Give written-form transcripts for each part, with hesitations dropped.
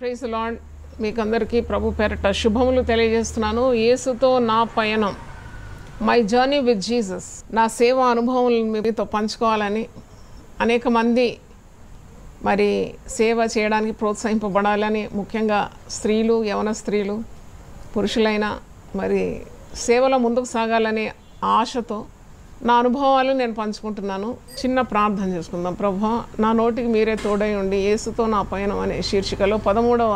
Praise the lord. మీకందరికీ ప్రభు పేరట శుభములు తెలియజేస్తున్నాను. యేసుతో నా పయనం, మై జర్నీ విత్ జీసస్, నా సేవ అనుభవములను మీతో పంచుకోవాలని, అనేక మంది మరి సేవ చేయడానికి ప్రోత్సహింపబడాలని, ముఖ్యంగా స్త్రీలు, యవన స్త్రీలు, పురుషులైన మరి సేవలో ముందుకు సాగాలనే ఆశతో నా అనుభవాలు నేను పంచుకుంటున్నాను. చిన్న ప్రార్థన చేసుకుందాం. ప్రభువా, నా నోటికి మీరే తోడై ఉండి యేసుతో నా పయనం అనే శీర్షికలో 13వ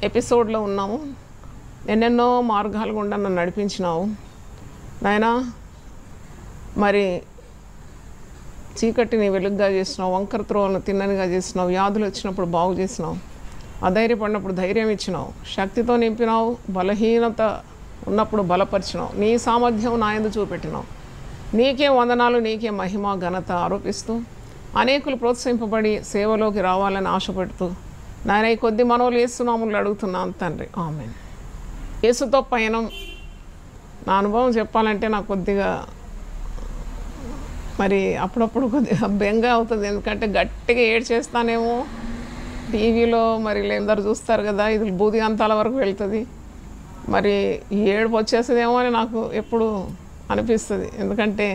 ఎపిసోడ్లో ఉన్నాము. ఎన్నెన్నో మార్గాల గుండా నన్ను నడిపించినావు నాయనా. మరి చీకటిని వెలుగుగా చేసినావు, వంకర త్రోవలను తిన్ననిగా చేసినావు, వ్యాధులు వచ్చినప్పుడు బాగు చేసినావు, అధైర్యపడినప్పుడు ధైర్యం ఇచ్చినావు, శక్తితో నింపినావు, బలహీనత ఉన్నప్పుడు బలపరిచినావు, నీ సామర్థ్యం నా యందు చూపెట్టినావు. నీకే వందనాలు, నీకే మహిమ ఘనత ఆరోపిస్తూ అనేకులు ప్రోత్సహింపబడి సేవలోకి రావాలని ఆశపడుతూ నాయన ఈ కొద్ది మనవులు యేసునామములో అడుగుతున్నాను తండ్రి, ఆమేన్. యేసుతో పయనం నా అనుభవం చెప్పాలంటే నాకు కొద్దిగా మరి అప్పుడప్పుడు కొద్దిగా బెంగ అవుతుంది. ఎందుకంటే గట్టిగా ఏడ్చేస్తానేమో. టీవీలో మరి అందరు చూస్తారు కదా, ఇది బూది అంతాల వరకు వెళ్తుంది. మరి ఈ ఏడుపు వచ్చేస్తుందేమో అని నాకు ఎప్పుడు అనిపిస్తుంది. ఎందుకంటే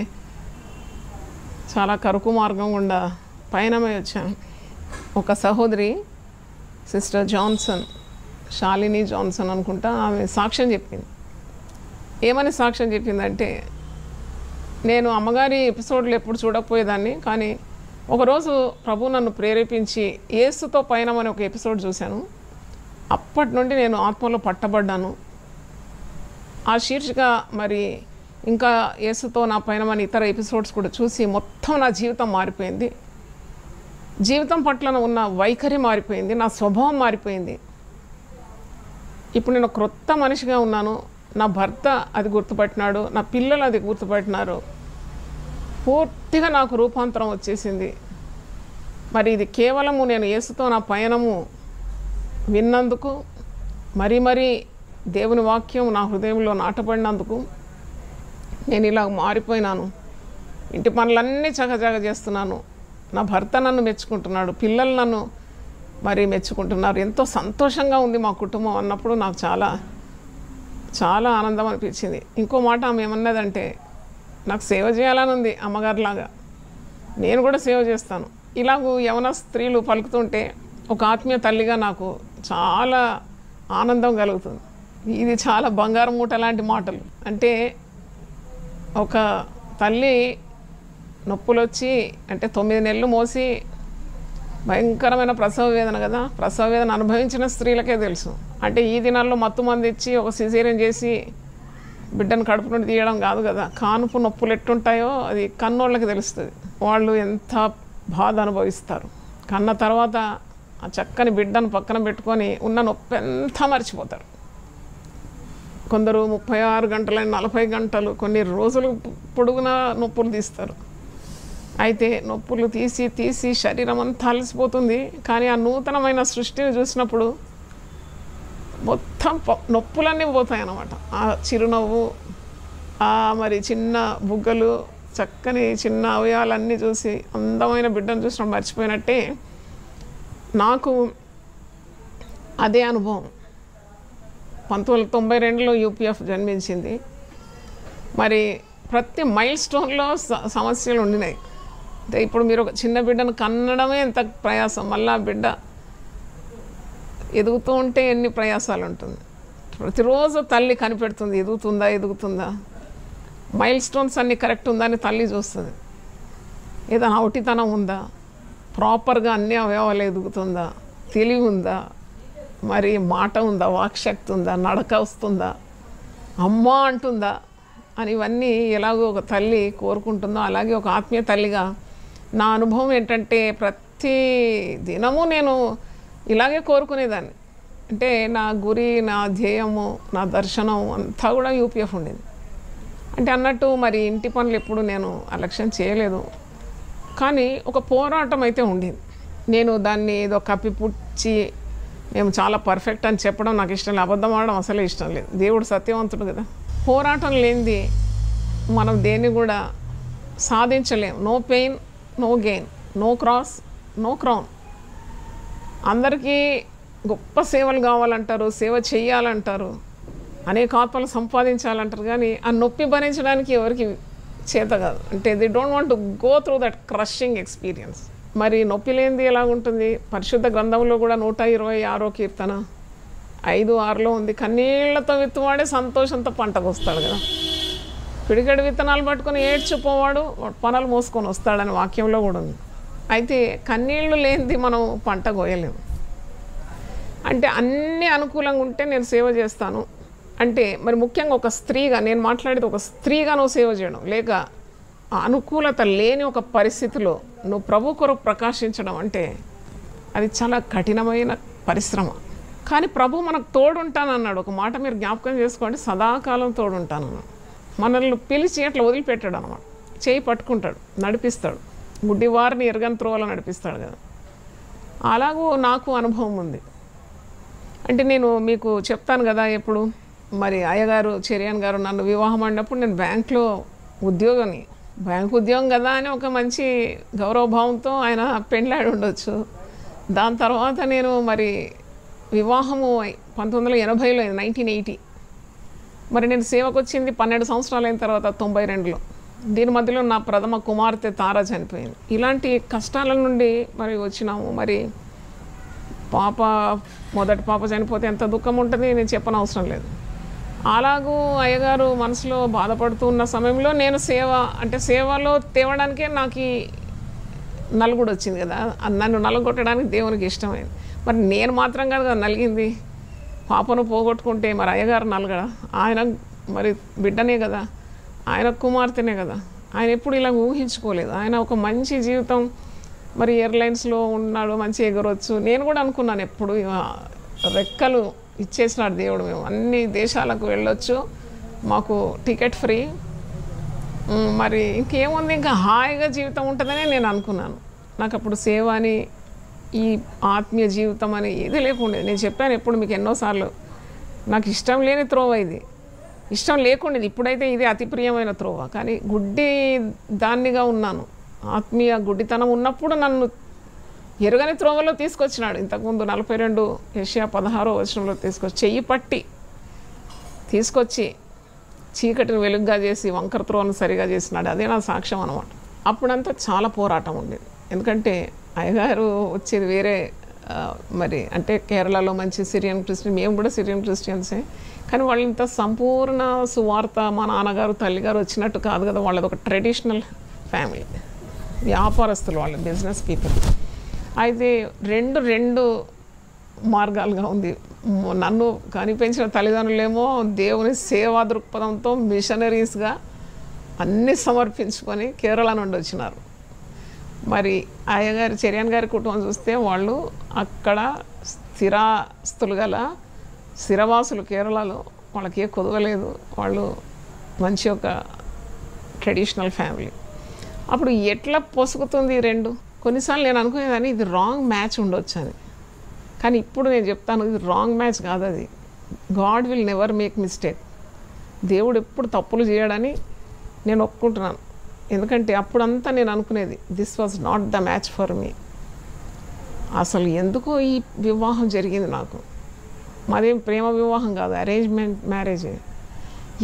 చాలా కరుకు మార్గం గుండా పయనమై వచ్చాను. ఒక సహోదరి సిస్టర్ జాన్సన్, శాలిని జాన్సన్ అనుకుంటా, ఆమె సాక్ష్యం చెప్పింది. ఏమని సాక్ష్యం చెప్పిందంటే, నేను అమ్మగారి ఎపిసోడ్లు ఎప్పుడు చూడకపోయేదాన్ని, కానీ ఒకరోజు ప్రభు నన్ను ప్రేరేపించి యేసుతో పయనం అనే ఒక ఎపిసోడ్ చూశాను. అప్పటి నుండి నేను ఆత్మలో పట్టబడ్డాను. ఆ శీర్షిక మరి ఇంకా యేసుతో నా పయనం అని ఇతర ఎపిసోడ్స్ కూడా చూసి మొత్తం నా జీవితం మారిపోయింది. జీవితం పట్ల ఉన్న వైఖరి మారిపోయింది, నా స్వభావం మారిపోయింది. ఇప్పుడు నేను క్రొత్త మనిషిగా ఉన్నాను. నా భర్త అది గుర్తుపట్టినాడు, నా పిల్లలు అది గుర్తుపట్టినారు. పూర్తిగా నాకు రూపాంతరం వచ్చేసింది. మరి ఇది కేవలము నేను యేసుతో నా పయనము విన్నందుకు, మరీ దేవుని వాక్యం నా హృదయంలో నాటబడినందుకు నేను ఇలా మారిపోయినాను. ఇంటి పనులన్నీ చకచక చేస్తున్నాను. నా భర్త నన్ను మెచ్చుకుంటున్నాడు, పిల్లలు నన్ను మరి మెచ్చుకుంటున్నారు. ఎంతో సంతోషంగా ఉంది మా కుటుంబం అన్నప్పుడు నాకు చాలా చాలా ఆనందం అనిపించింది. ఇంకో మాట ఆమె ఏమన్నదంటే, నాకు సేవ చేయాలని ఉంది అమ్మగారిలాగా, నేను కూడా సేవ చేస్తాను. ఇలాగూ యవన స్త్రీలు పలుకుతుంటే ఒక ఆత్మీయ తల్లిగా నాకు చాలా ఆనందం కలుగుతుంది. ఇది చాలా బంగారం మూట లాంటి మాటలు. అంటే ఒక తల్లి నొప్పులు వచ్చి అంటే 9 నెలలు మోసి భయంకరమైన ప్రసవ వేదన కదా, ప్రసవ వేదన అనుభవించిన స్త్రీలకే తెలుసు. అంటే ఈ దినాల్లో మత్తు మంది ఇచ్చి ఒక సిజేరియన్ చేసి బిడ్డను కడుపు నుండి తీయడం కాదు కదా. కానుపు నొప్పులు ఎట్టుంటాయో అది కన్నోళ్ళకి తెలుస్తుంది. వాళ్ళు ఎంత బాధ అనుభవిస్తారు. కన్న తర్వాత ఆ చక్కని బిడ్డను పక్కన పెట్టుకొని ఉన్న నొప్పి ఎంత మర్చిపోతారు. కొందరు 36 గంటలని 40 గంటలు, కొన్ని రోజులు పొడుగున నొప్పులు తీస్తారు. అయితే నొప్పులు తీసి శరీరం అంతా అలసిపోతుంది. కానీ ఆ నూతనమైన సృష్టిని చూసినప్పుడు మొత్తం నొప్పులన్నీ పోతాయి అన్నమాట. ఆ చిరునవ్వు, ఆ మరి చిన్న బుగ్గలు, చక్కని చిన్న అవయవాలన్నీ చూసి అందమైన బిడ్డను చూసినప్పుడు మర్చిపోయినట్టే నాకు అదే అనుభవం. 1992లో యూపీఎఫ్ జన్మించింది. మరి ప్రతి మైల్ స్టోన్లో సమస్యలు ఉండినాయి. అంటే ఇప్పుడు మీరు ఒక చిన్న బిడ్డను కన్నడమే ఎంత ప్రయాసం, మళ్ళీ ఆ బిడ్డ ఎదుగుతూ ఉంటే ఎన్ని ప్రయాసాలు ఉంటుంది. ప్రతిరోజు తల్లి కనిపెడుతుంది, ఎదుగుతుందా, మైల్ స్టోన్స్ అన్నీ కరెక్ట్ ఉందా అని తల్లి చూస్తుంది. ఏదైనా అవుటితనం ఉందా, ప్రాపర్గా అన్ని అవయవాలు ఎదుగుతుందా, తెలివి ఉందా, మరి మాట ఉందా, వాక్శక్తి ఉందా, నడక వస్తుందా, అమ్మ అంటుందా అని ఇవన్నీ ఎలాగో ఒక తల్లి కోరుకుంటుందో అలాగే ఒక ఆత్మీయ తల్లిగా నా అనుభవం ఏంటంటే ప్రతి దినము నేను ఇలాగే కోరుకునేదాన్ని. అంటే నా గురి, నా ధ్యేయము, నా దర్శనం అంతా కూడా యూపీఎఫ్ ఉండేది. అంటే అన్నట్టు మరి ఇంటి పనులు ఎప్పుడు నేను అలక్ష్యం చేయలేదు, కానీ ఒక పోరాటం అయితే ఉండేది. నేను దాన్ని ఏదో కప్పిపుచ్చి మేము చాలా పర్ఫెక్ట్ అని చెప్పడం నాకు ఇష్టం లేదు, అబద్ధం ఆడడం అసలే ఇష్టం లేదు. దేవుడు సత్యవంతుడు కదా. పోరాటం లేనిది మనం దేన్ని కూడా సాధించలేం. No pain no gain, no cross no crown. అందరికీ గొప్ప సేవలు కావాలంటారు, సేవ చేయాలంటారు, అనేక ఆత్మలు సంపాదించాలంటారు, కానీ ఆ నొప్పి భరించడానికి ఎవరికి చేత కాదు. అంటే they don't want to go through that crushing experience. మరి నొప్పి లేనిది ఎలాగుంటుంది? పరిశుద్ధ గ్రంథంలో కూడా 126వ కీర్తన 5:6లో ఉంది, కన్నీళ్లతో విత్తువాడే సంతోషంతో పంటకు వస్తాడు కదా. పిడికెడు విత్తనాలు పట్టుకొని ఏడ్చిపోవాడు పనులు మోసుకొని వస్తాడని వాక్యంలో కూడా ఉంది. అయితే కన్నీళ్లు లేనిది మనం పంట కోయలేము. అంటే అన్నీ అనుకూలంగా ఉంటే నేను సేవ చేస్తాను అంటే, మరి ముఖ్యంగా ఒక స్త్రీగా నేను మాట్లాడేది, ఒక స్త్రీగా నువ్వు సేవ చేయడం, లేక అనుకూలత లేని ఒక పరిస్థితిలో నువ్వు ప్రభు కొరకు ప్రకాశించడం అంటే అది చాలా కఠినమైన పరిశ్రమ. కానీ ప్రభు మనకు తోడుంటానన్నాడు. ఒక మాట మీరు జ్ఞాపకం చేసుకోండి, సదాకాలం తోడుంటానన్నాడు. మనల్ని పిలిచి అట్లా వదిలిపెట్టాడు అన్నమాట. చేయి పట్టుకుంటాడు, నడిపిస్తాడు, గుడ్డివారిని ఎరగని త్రోవలో నడిపిస్తాడు కదా. అలాగూ నాకు అనుభవం ఉంది. అంటే నేను మీకు చెప్తాను కదా, ఎప్పుడు మరి అయ్యగారు చెరియన్ గారు నన్ను వివాహం అన్నప్పుడు నేను బ్యాంక్లో ఉద్యోగాన్ని, బ్యాంక్ ఉద్యోగం కదా అని ఒక మంచి గౌరవభావంతో ఆయన పెండ్లాడి ఉండొచ్చు. దాని తర్వాత నేను మరి వివాహము 1980లో 1980. మరి నేను సేవకు వచ్చింది 12 సంవత్సరాలు అయిన తర్వాత 92లో. దీని మధ్యలో నా ప్రథమ కుమార్తె తార చనిపోయింది. ఇలాంటి కష్టాల నుండి మరి వచ్చినాము. మరి మొదటి పాప చనిపోతే ఎంత దుఃఖం ఉంటుంది నేను చెప్పనవసరం లేదు. అలాగూ అయ్యగారు మనసులో బాధపడుతూ ఉన్న సమయంలో నేను సేవలో తేవడానికే నాకు ఈ నలుగుడు వచ్చింది కదా. నన్ను నలుగొట్టడానికి దేవునికి ఇష్టమైంది. మరి నేను మాత్రం కాదు కదా నలిగింది. పాపను పోగొట్టుకుంటే మరి అయ్యగారు నలగడా? ఆయన మరి బిడ్డనే కదా, ఆయన కుమార్తెనే కదా. ఆయన ఎప్పుడు ఇలా ఊహించుకోలేదు. ఆయన ఒక మంచి జీవితం, మరి ఎయిర్లైన్స్లో ఉన్నాడు, మంచి ఎగరవచ్చు. నేను కూడా అనుకున్నాను ఎప్పుడు రెక్కలు ఇచ్చేసినాడు దేవుడు, మేము అన్ని దేశాలకు వెళ్ళొచ్చు, మాకు టికెట్ ఫ్రీ, మరి ఇంకేముంది, ఇంకా హాయిగా జీవితం ఉంటుందని నేను అనుకున్నాను. నాకు అప్పుడు సేవ అని, ఈ ఆత్మీయ జీవితం అని ఏది లేకుండేది. నేను చెప్పాను ఎప్పుడు మీకు ఎన్నోసార్లు, నాకు ఇష్టం లేని త్రోవ ఇది, ఇష్టం లేకుండేది. ఇప్పుడైతే ఇది అతి ప్రియమైన త్రోవ. కానీ గుడ్డి దాన్నిగా ఉన్నాను. ఆత్మీయ గుడ్డితనం ఉన్నప్పుడు నన్ను ఎరుగని త్రోవలో తీసుకొచ్చినాడు. ఇంతకుముందు 42 యెషయా 16వ వచనంలో తీసుకొచ్చి చెయ్యి పట్టి తీసుకొచ్చి చీకటిని వెలుగుగా చేసి వంకర త్రోవను సరిగా చేసినాడు. అదే నా సాక్ష్యం అనమాట. అప్పుడంతా చాలా పోరాటం ఉండేది. ఎందుకంటే అయ్యగారు వచ్చేది వేరే, మరి అంటే కేరళలో మంచి సిరియన్ క్రిస్టియన్, మేము కూడా సిరియన్ క్రిస్టియన్సే, కానీ వాళ్ళు ఇంత సంపూర్ణ సువార్త మా నాన్నగారు తల్లిగారు వచ్చినట్టు కాదు కదా. వాళ్ళది ఒక ట్రెడిషనల్ ఫ్యామిలీ, వ్యాపారస్తులు, వాళ్ళు బిజినెస్ పీపుల్. అయితే రెండు మార్గాలుగా ఉంది. నన్ను కనిపించిన తల్లిదండ్రులేమో దేవుని సేవా దృక్పథంతో మిషనరీస్గా అన్నీ సమర్పించుకొని కేరళ నుండి వచ్చినారు. మరి అయ్యగారి చెరియన్ గారి కుటుంబం చూస్తే వాళ్ళు అక్కడ స్థిరాస్తులు గల స్థిరవాసులు కేరళలో, వాళ్ళకి ఏ కొదవలేదు, వాళ్ళు మంచి ఒక ట్రెడిషనల్ ఫ్యామిలీ. అప్పుడు ఎట్లా పొసుగుతుంది రెండు? కొన్నిసార్లు నేను అనుకునేదాన్ని ఇది రాంగ్ మ్యాచ్ ఉండొచ్చు అని, కానీ ఇప్పుడు నేను చెప్తాను ఇది రాంగ్ మ్యాచ్ కాదు. అది God will never make mistake. దేవుడు ఎప్పుడు తప్పులు చేయడని నేను ఒప్పుకుంటున్నాను. ఎందుకంటే అప్పుడంతా నేను అనుకునేది this was not the match for me. అసలు ఎందుకో ఈ వివాహం జరిగింది నాకు. మాదేం ప్రేమ వివాహం కాదు, అరేంజ్మెంట్ మ్యారేజే.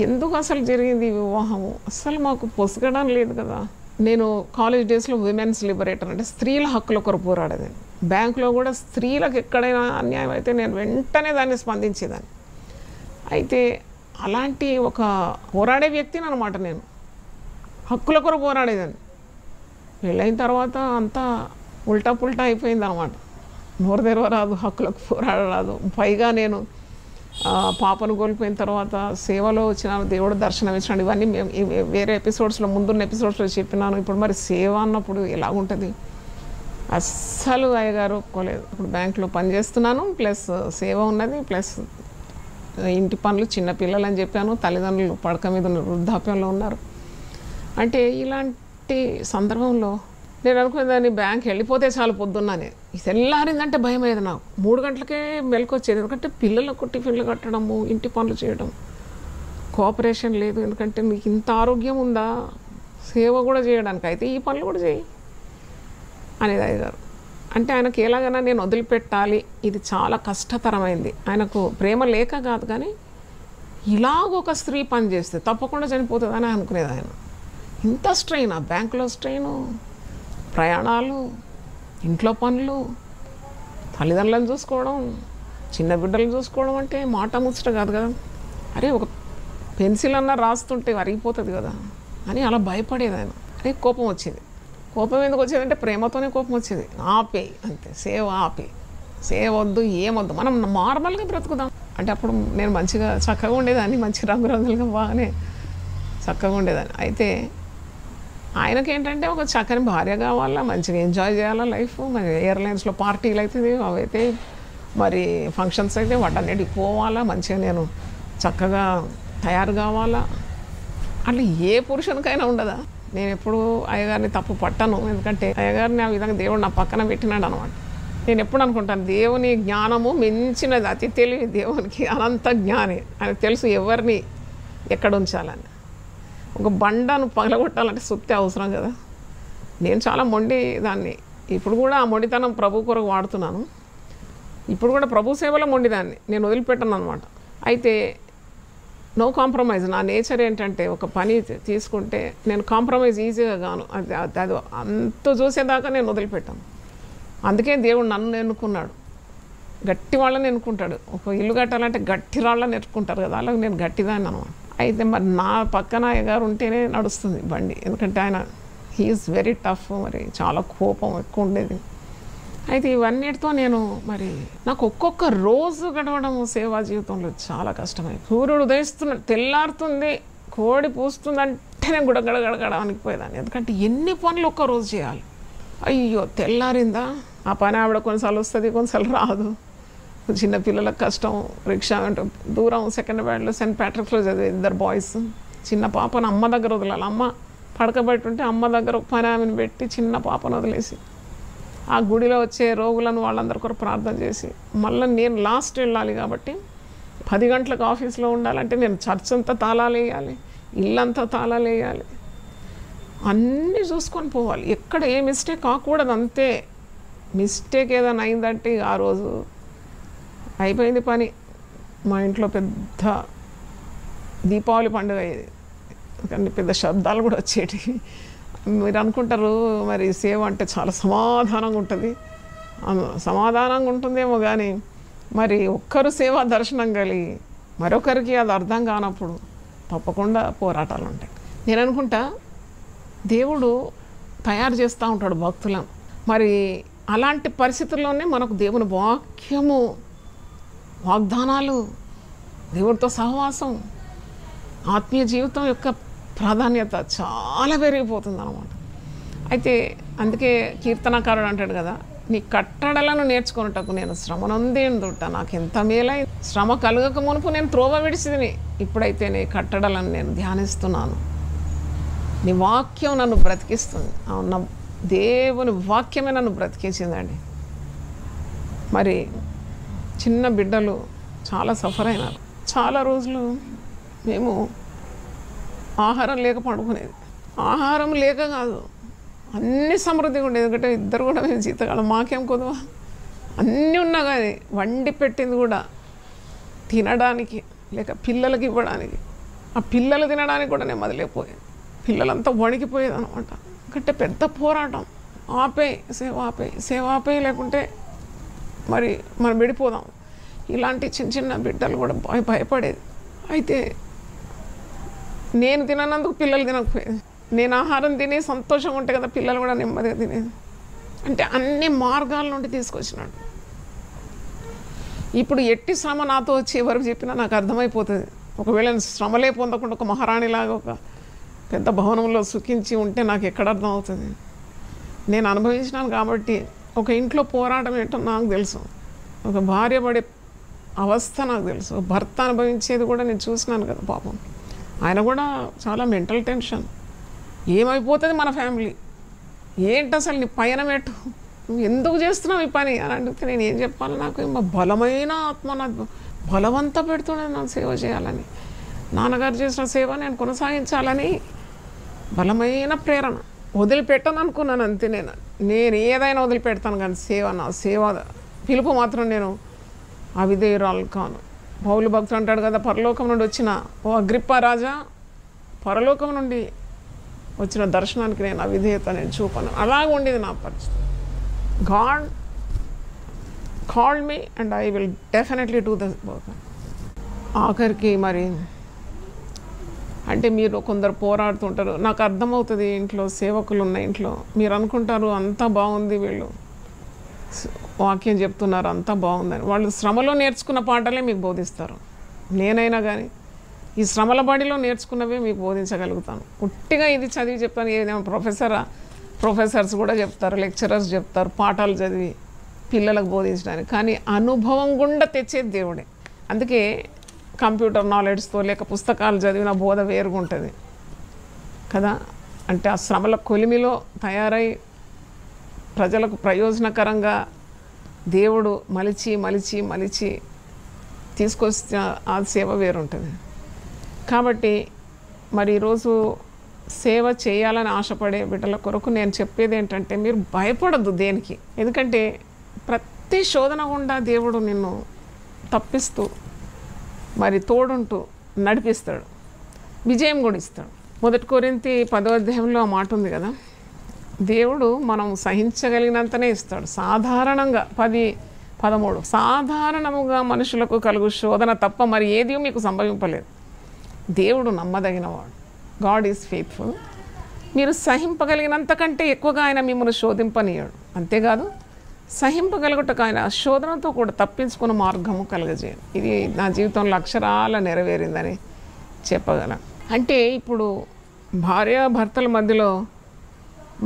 ఎందుకు అసలు జరిగింది ఈ వివాహము? అసలు మాకు పొసగడం లేదు కదా. నేను కాలేజ్ డేస్లో విమెన్స్ లిబరేటర్, అంటే స్త్రీల హక్కుల కొరకు పోరాడేది. బ్యాంకులో కూడా స్త్రీలకు ఎక్కడైనా అన్యాయం అయితే నేను వెంటనే దాన్ని స్పందించేదాన్ని. అయితే అలాంటి ఒక పోరాడే వ్యక్తిని అనమాట నేను. హక్కుల కొరకు పోరాడేదాన్ని. పెళ్ళైన తర్వాత అంతా ఉల్టా పుల్టా అయిపోయింది అనమాట. నోరు తెరవరాదు, హక్కులకు పోరాడరాదు. పైగా నేను పాపను కోల్పోయిన తర్వాత సేవలో వచ్చినాను, దేవుడు దర్శనం ఇచ్చినాడు. ఇవన్నీ మేము వేరే ఎపిసోడ్స్లో, ముందున్న ఎపిసోడ్స్లో చెప్పినాను. ఇప్పుడు మరి సేవ అన్నప్పుడు ఎలాగుంటుంది? అస్సలు అయ్యగారు ఒప్పుకోలేదు. ఇప్పుడు బ్యాంకులో పనిచేస్తున్నాను, ప్లస్ సేవ ఉన్నది, ప్లస్ ఇంటి పనులు, చిన్న పిల్లలు అని చెప్పాను. తల్లిదండ్రులు పడక మీద వృద్ధాప్యంలో ఉన్నారు. అంటే ఇలాంటి సందర్భంలో నేను అనుకునేదాన్ని బ్యాంక్ వెళ్ళిపోతే చాలు పొద్దున్ననే. తెల్లారిందంటే భయం అయ్యేది నాకు. 3 గంటలకే మెలకొచ్చేది. ఎందుకంటే పిల్లలకు టిఫిన్లు కట్టడము, ఇంటి పనులు చేయడం, కోఆపరేషన్ లేదు. ఎందుకంటే నీకు ఇంత ఆరోగ్యం ఉందా సేవ కూడా చేయడానికి, అయితే ఈ పనులు కూడా చేయి అనేది అయ్యగారు. అంటే ఆయనకి ఎలాగైనా నేను వదిలిపెట్టాలి, ఇది చాలా కష్టతరమైంది. ఆయనకు ప్రేమ లేక కాదు, కానీ ఇలాగ ఒక స్త్రీ పని చేస్తే తప్పకుండా చనిపోతుందని అనుకునేది ఆయన. ఇంత స్ట్రెయిన్, ఆ బ్యాంకులో స్ట్రెయిను, ప్రయాణాలు, ఇంట్లో పనులు, తల్లిదండ్రులను చూసుకోవడం, చిన్న బిడ్డలను చూసుకోవడం అంటే మాట ముచ్చట కాదు కదా. అరే ఒక పెన్సిల్ అన్నా రాస్తుంటే అరిగిపోతుంది కదా అని అలా భయపడేది ఆయన. అరే కోపం వచ్చేది. కోపం ఎందుకు వచ్చేదంటే ప్రేమతోనే కోపం వచ్చేది. ఆపే అంతే, సేవ ఆపే, సేవ వద్దు, ఏమొద్దు, మనం నార్మల్గా బ్రతుకుదాం అంటే అప్పుడు నేను మంచిగా చక్కగా ఉండేదాన్ని, మంచి రంగురంగులుగా బాగానే చక్కగా ఉండేదాన్ని. అయితే ఆయనకేంటంటే ఒక చక్కని భార్య కావాలా, మంచిగా ఎంజాయ్ చేయాలా లైఫ్. మరి ఎయిర్లైన్స్లో పార్టీలు అవుతుంది, అవైతే మరి ఫంక్షన్స్ అయితే వాటన్నిటికి పోవాలా, మంచిగా నేను చక్కగా తయారు కావాలా. అట్లా ఏ పురుషునికైనా ఉండదా? నేను ఎప్పుడు అయ్యగారిని తప్పు పట్టను, ఎందుకంటే అయ్యగారిని ఆ విధంగా దేవుడు నా పక్కన పెట్టినాడు అనమాట. నేను ఎప్పుడు అనుకుంటాను, దేవుని జ్ఞానము మించినది, అతి తెలివి దేవునికి, అనంత జ్ఞాని. ఆయనకు తెలుసు ఎవరిని ఎక్కడ ఉంచాలని. ఒక బండను పగలగొట్టాలంటే సుత్తి అవసరం కదా. నేను చాలా మొండి దాన్ని, ఇప్పుడు కూడా ఆ మొండితనం ప్రభు కొరకు వాడుతున్నాను. ఇప్పుడు కూడా ప్రభు సేవలో మొండిదాన్ని, నేను వదిలిపెట్టను అనమాట. అయితే నో కాంప్రమైజ్. నా నేచర్ ఏంటంటే ఒక పని తీసుకుంటే నేను కాంప్రమైజ్ ఈజీగా గాను, అది అంత చూసేదాకా నేను వదిలిపెట్టాను. అందుకే దేవుడు నన్ను ఎన్నుకున్నాడు, గట్టి వాళ్ళని ఎన్నుకుంటాడు. ఒక ఇల్లు కట్టాలంటే గట్టి రాళ్ళని ఎన్నుకుంటారు కదా, అలాగే నేను గట్టిదాన్ని అనమాట. అయితే మరి నా పక్కన అయ్యగారు ఉంటేనే నడుస్తుంది బండి, ఎందుకంటే ఆయన హీఈస్ వెరీ టఫ్, మరి చాలా కోపం ఎక్కువ ఉండేది. అయితే ఇవన్నిటితో నేను మరి నాకు ఒక్కొక్క రోజు గడవడం సేవా జీవితంలో చాలా కష్టమైంది. సూర్యుడు ఉదయిస్తున్నాడు, తెల్లారుతుంది, కోడి పూస్తుందంటే నేను గడగడగడగడ అనిపోయేదాన్ని. ఎందుకంటే ఎన్ని పనులు ఒక్క రోజు చేయాలి. అయ్యో తెల్లారిందా, ఆ పని ఆవిడ కొన్నిసార్లు వస్తుంది, కొన్నిసార్లు రాదు. చిన్న పిల్లలకు కష్టం, రిక్షా అంటే దూరం, సెకండ్ బ్యాండ్లో సెయింట్ ప్యాట్రిక్స్లో చదివే 2 బాయ్స్. చిన్న పాపను అమ్మ దగ్గర వదలాలి, అమ్మ పడకబెట్టి ఉంటే అమ్మ దగ్గర ఒక పని ఆమెను పెట్టి చిన్న పాపను వదిలేసి ఆ గుడిలో వచ్చే రోగులను వాళ్ళందరి కొరకు ప్రార్థన చేసి మళ్ళీ నేను లాస్ట్ వెళ్ళాలి కాబట్టి 10 గంటలకు ఆఫీస్లో ఉండాలంటే నేను చర్చ్ అంతా తాళాలు వేయాలి, ఇల్లంతా తాళాలు వేయాలి, అన్నీ చూసుకొని పోవాలి. ఎక్కడ ఏ మిస్టేక్ కాకూడదు, అంతే. మిస్టేక్ ఏదైనా అయిందంటే ఆ రోజు అయిపోయింది పని. మా ఇంట్లో పెద్ద దీపావళి పండుగ అయ్యేది, కానీ పెద్ద శబ్దాలు కూడా వచ్చేటి. మీరు అనుకుంటారు మరి సేవ అంటే చాలా సమాధానంగా ఉంటుంది, సమాధానంగా ఉంటుందేమో, కానీ మరి ఒక్కరు సేవా దర్శనం కలిగి మరొకరికి అది అర్థం కానప్పుడు తప్పకుండా పోరాటాలు ఉంటాయి. నేను అనుకుంటా దేవుడు తయారు చేస్తూ ఉంటాడు భక్తులను. మరి అలాంటి పరిస్థితుల్లోనే మనకు దేవుని వాక్యము, వాగ్దానాలు, దేవుడితో సహవాసం, ఆత్మీయ జీవితం యొక్క ప్రాధాన్యత చాలా పెరిగిపోతుంది అన్నమాట. అయితే అందుకే కీర్తనకారుడు అంటాడు కదా, నీ కట్టడలను నేర్చుకున్నటకు నేను శ్రమ నొందేందుట, నాకు ఎంత మేలై. శ్రమ కలగక మునుపు నేను త్రోవ విడిచిదిని, ఇప్పుడైతే నీ కట్టడలను నేను ధ్యానిస్తున్నాను. నీ వాక్యం నన్ను బ్రతికిస్తుంది. నా దేవుని వాక్యమే నన్ను బ్రతికించిందండి. మరి చిన్న బిడ్డలు చాలా సఫర్ అయినారు. చాలా రోజులు మేము ఆహారం లేక పడుకునేది. ఆహారం లేక కాదు, అన్నీ సమృద్ధిగా ఉండేది. ఎందుకంటే ఇద్దరు కూడా మేము జీతకాలం, మాకేం కొదవా, అన్నీ ఉన్నా కానీ వండి పెట్టింది కూడా తినడానికి లేక పిల్లలకి ఇవ్వడానికి, ఆ పిల్లలు తినడానికి కూడా నేను మొదలైపోయాను. పిల్లలంతా వణికిపోయేది అనమాట. ఎందుకంటే పెద్ద పోరాటం, ఆపే సేవ, ఆపే సేవ, ఆపే, లేకుంటే మరి మనం విడిపోదాం. ఇలాంటి చిన్న చిన్న బిడ్డలు కూడా భయపడేది. అయితే నేను తిననందుకు పిల్లలు తినకపోయేది. నేను ఆహారం తిని సంతోషంగా ఉంటే కదా పిల్లలు కూడా నెమ్మదిగా తినేది. అంటే అన్ని మార్గాల నుండి తీసుకొచ్చినాడు. ఇప్పుడు ఎట్టి శ్రమ నాతో వచ్చి ఎవరికి చెప్పినా నాకు అర్థమైపోతుంది. ఒకవేళ శ్రమలే పొందకుండా ఒక మహారాణిలాగా ఒక పెద్ద భవనంలో సుఖించి ఉంటే నాకు ఎక్కడ అర్థం అవుతుంది. నేను అనుభవించినాను కాబట్టి ఒక ఇంట్లో పోరాటం ఏంటో నాకు తెలుసు, ఒక భార్య పడే అవస్థ నాకు తెలుసు, భర్త అనుభవించేది కూడా నేను చూసినాను కదా. పాపం ఆయన కూడా చాలా మెంటల్ టెన్షన్, ఏమైపోతుంది మన ఫ్యామిలీ, ఏంటి అసలు నీ పయనం ఎటు, నువ్వు ఎందుకు చేస్తున్నావు ఈ పని అని అడిగితే నేను ఏం చెప్పాలి, నాకు మా బలమైన ఆత్మ నాకు బలవంత పెడుతుండే నాకు సేవ చేయాలని, నాన్నగారు చేసిన సేవ నేను కొనసాగించాలని బలమైన ప్రేరణ. వదిలిపెట్టను అనుకున్నాను అంతే. నేను ఏదైనా వదిలిపెడతాను, కానీ నా సేవ పిలుపు మాత్రం నేను అవిధేయురాలు కాను. పౌలు భక్తుడు అంటాడు కదా, పరలోకం నుండి వచ్చిన ఓ అగ్రిప్పా రాజా, పరలోకం నుండి వచ్చిన దర్శనానికి నేను అవిధేయత నేను చూపను. అలాగ ఉండేది నా పరిస్థితి. God called me and I will definitely do the work. ఆఖరికి మరి అంటే మీరు కొందరు పోరాడుతుంటారు, నాకు అర్థమవుతుంది. ఇంట్లో సేవకులు ఉన్న ఇంట్లో మీరు అనుకుంటారు అంతా బాగుంది, వీళ్ళు వాక్యం చెప్తున్నారు అంతా బాగుందని. వాళ్ళు శ్రమలో నేర్చుకున్న పాటలే మీకు బోధిస్తారు. నేనైనా కానీ ఈ శ్రమల బడిలో నేర్చుకున్నవే మీకు బోధించగలుగుతాను. ఉట్టిగా ఇది చదివి చెప్తాను. ఏదేమో ప్రొఫెసర్స్ కూడా చెప్తారు, లెక్చరర్స్ చెప్తారు పాఠాలు చదివి పిల్లలకు బోధించడానికి. కానీ అనుభవం గుండా తెచ్చేది దేవుడే. అందుకే కంప్యూటర్ నాలెడ్జ్తో లేక పుస్తకాలు చదివిన బోధ వేరుగా ఉంటుంది కదా. అంటే ఆ శ్రమల కొలిమిలో తయారై ప్రజలకు ప్రయోజనకరంగా దేవుడు మలిచి తీసుకొచ్చిన ఆ సేవ వేరుంటుంది. కాబట్టి మరి ఈరోజు సేవ చేయాలని ఆశపడే బిడ్డల కొరకు నేను చెప్పేది ఏంటంటే, మీరు భయపడద్దు దేనికి. ఎందుకంటే ప్రతి శోధన గుండా దేవుడు నిన్ను తప్పిస్తూ మరి తోడుంటూ నడిపిస్తాడు, విజయం కూడా ఇస్తాడు. 1 కొరింథీ 10వ అధ్యాయంలో ఆ మాట ఉంది కదా, దేవుడు మనం సహించగలిగినంతనే ఇస్తాడు. సాధారణంగా 10:13 సాధారణముగా మనుషులకు కలుగు శోధన తప్ప మరి ఏది మీకు సంభవింపలేదు. దేవుడు నమ్మదగినవాడు. God is faithful. మీరు సహింపగలిగినంతకంటే ఎక్కువగా ఆయన మిమ్మల్ని శోధింపనీయడు. అంతేకాదు సహింపగలుగుటకు ఆయన శోధనతో కూడా తప్పించుకున్న మార్గము కలుగజేయడు. ఇది నా జీవితంలో అక్షరాల నెరవేరిందని చెప్పగలను. అంటే ఇప్పుడు భార్యాభర్తల మధ్యలో